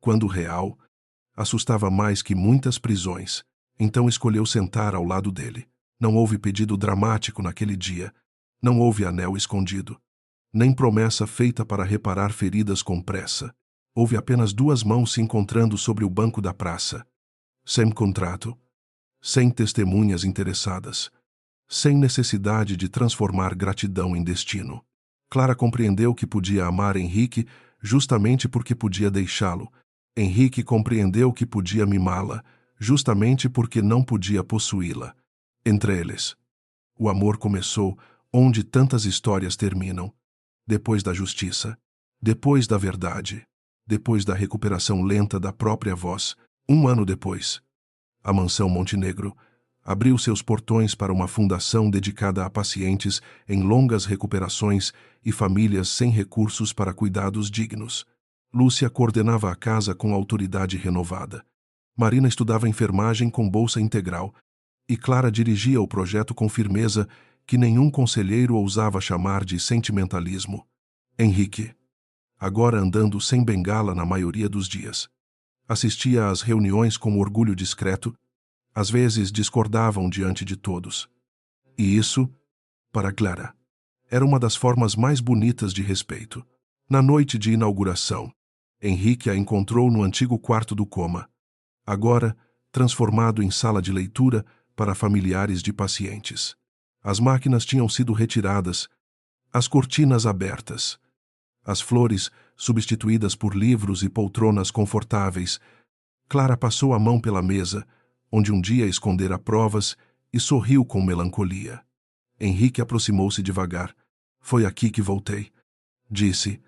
quando real, assustava mais que muitas prisões. Então escolheu sentar ao lado dele. Não houve pedido dramático naquele dia. Não houve anel escondido, nem promessa feita para reparar feridas com pressa. Houve apenas duas mãos se encontrando sobre o banco da praça. Sem contrato, sem testemunhas interessadas, sem necessidade de transformar gratidão em destino. Clara compreendeu que podia amar Henrique justamente porque podia deixá-lo. Henrique compreendeu que podia mimá-la justamente porque não podia possuí-la. Entre eles, o amor começou onde tantas histórias terminam, depois da justiça, depois da verdade, depois da recuperação lenta da própria voz. 1 ano depois, a mansão Montenegro abriu seus portões para uma fundação dedicada a pacientes em longas recuperações e famílias sem recursos para cuidados dignos. Lúcia coordenava a casa com autoridade renovada. Marina estudava enfermagem com bolsa integral e Clara dirigia o projeto com firmeza que nenhum conselheiro ousava chamar de sentimentalismo. Henrique, agora andando sem bengala na maioria dos dias, assistia às reuniões com orgulho discreto, às vezes discordavam diante de todos. E isso, para Clara, era uma das formas mais bonitas de respeito. Na noite de inauguração, Henrique a encontrou no antigo quarto do coma, agora transformado em sala de leitura para familiares de pacientes. As máquinas tinham sido retiradas, as cortinas abertas, As flores, substituídas por livros e poltronas confortáveis. Clara passou a mão pela mesa, onde um dia escondera provas, e sorriu com melancolia. Henrique aproximou-se devagar. Foi aqui que voltei, disse.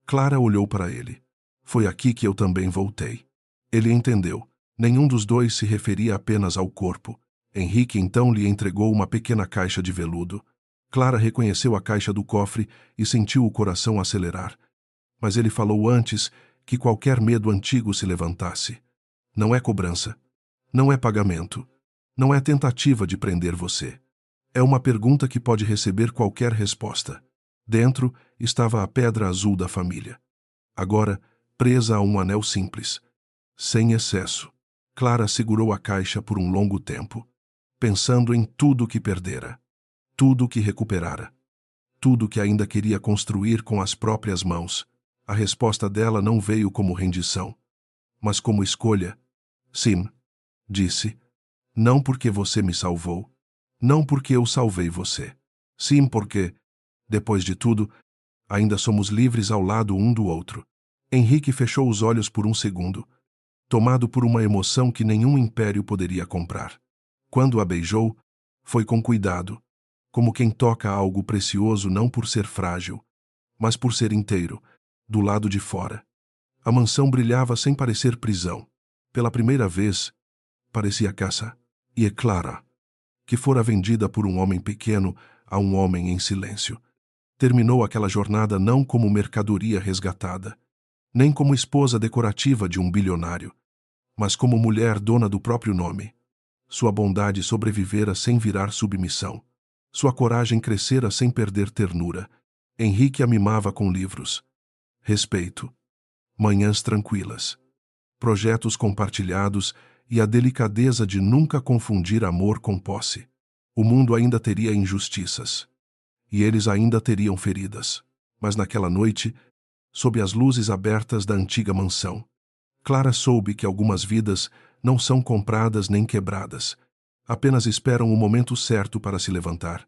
Clara olhou para ele. Foi aqui que eu também voltei. Ele entendeu. Nenhum dos dois se referia apenas ao corpo. Henrique então lhe entregou uma pequena caixa de veludo. Clara reconheceu a caixa do cofre e sentiu o coração acelerar. Mas ele falou antes que qualquer medo antigo se levantasse. Não é cobrança. Não é pagamento. Não é tentativa de prender você. É uma pergunta que pode receber qualquer resposta. Dentro estava a pedra azul da família. Agora, presa a um anel simples. Sem excesso. Clara segurou a caixa por um longo tempo, pensando em tudo que perdera, tudo que recuperara, tudo que ainda queria construir com as próprias mãos. A resposta dela não veio como rendição, mas como escolha. Sim, disse. Não porque você me salvou. Não porque eu salvei você. Sim, porque, depois de tudo, ainda somos livres ao lado um do outro. Henrique fechou os olhos por um segundo, tomado por uma emoção que nenhum império poderia comprar. Quando a beijou, foi com cuidado, como quem toca algo precioso não por ser frágil, mas por ser inteiro, do lado de fora. A mansão brilhava sem parecer prisão. Pela primeira vez, parecia casa. E é Clara, que fora vendida por um homem pequeno a um homem em silêncio. Terminou aquela jornada não como mercadoria resgatada, nem como esposa decorativa de um bilionário, mas como mulher dona do próprio nome. Sua bondade sobrevivera sem virar submissão. Sua coragem crescera sem perder ternura. Henrique a mimava com livros, respeito, manhãs tranquilas, projetos compartilhados e a delicadeza de nunca confundir amor com posse. O mundo ainda teria injustiças, e eles ainda teriam feridas. Mas naquela noite, sob as luzes abertas da antiga mansão, Clara soube que algumas vidas não são compradas nem quebradas, apenas esperam o momento certo para se levantar.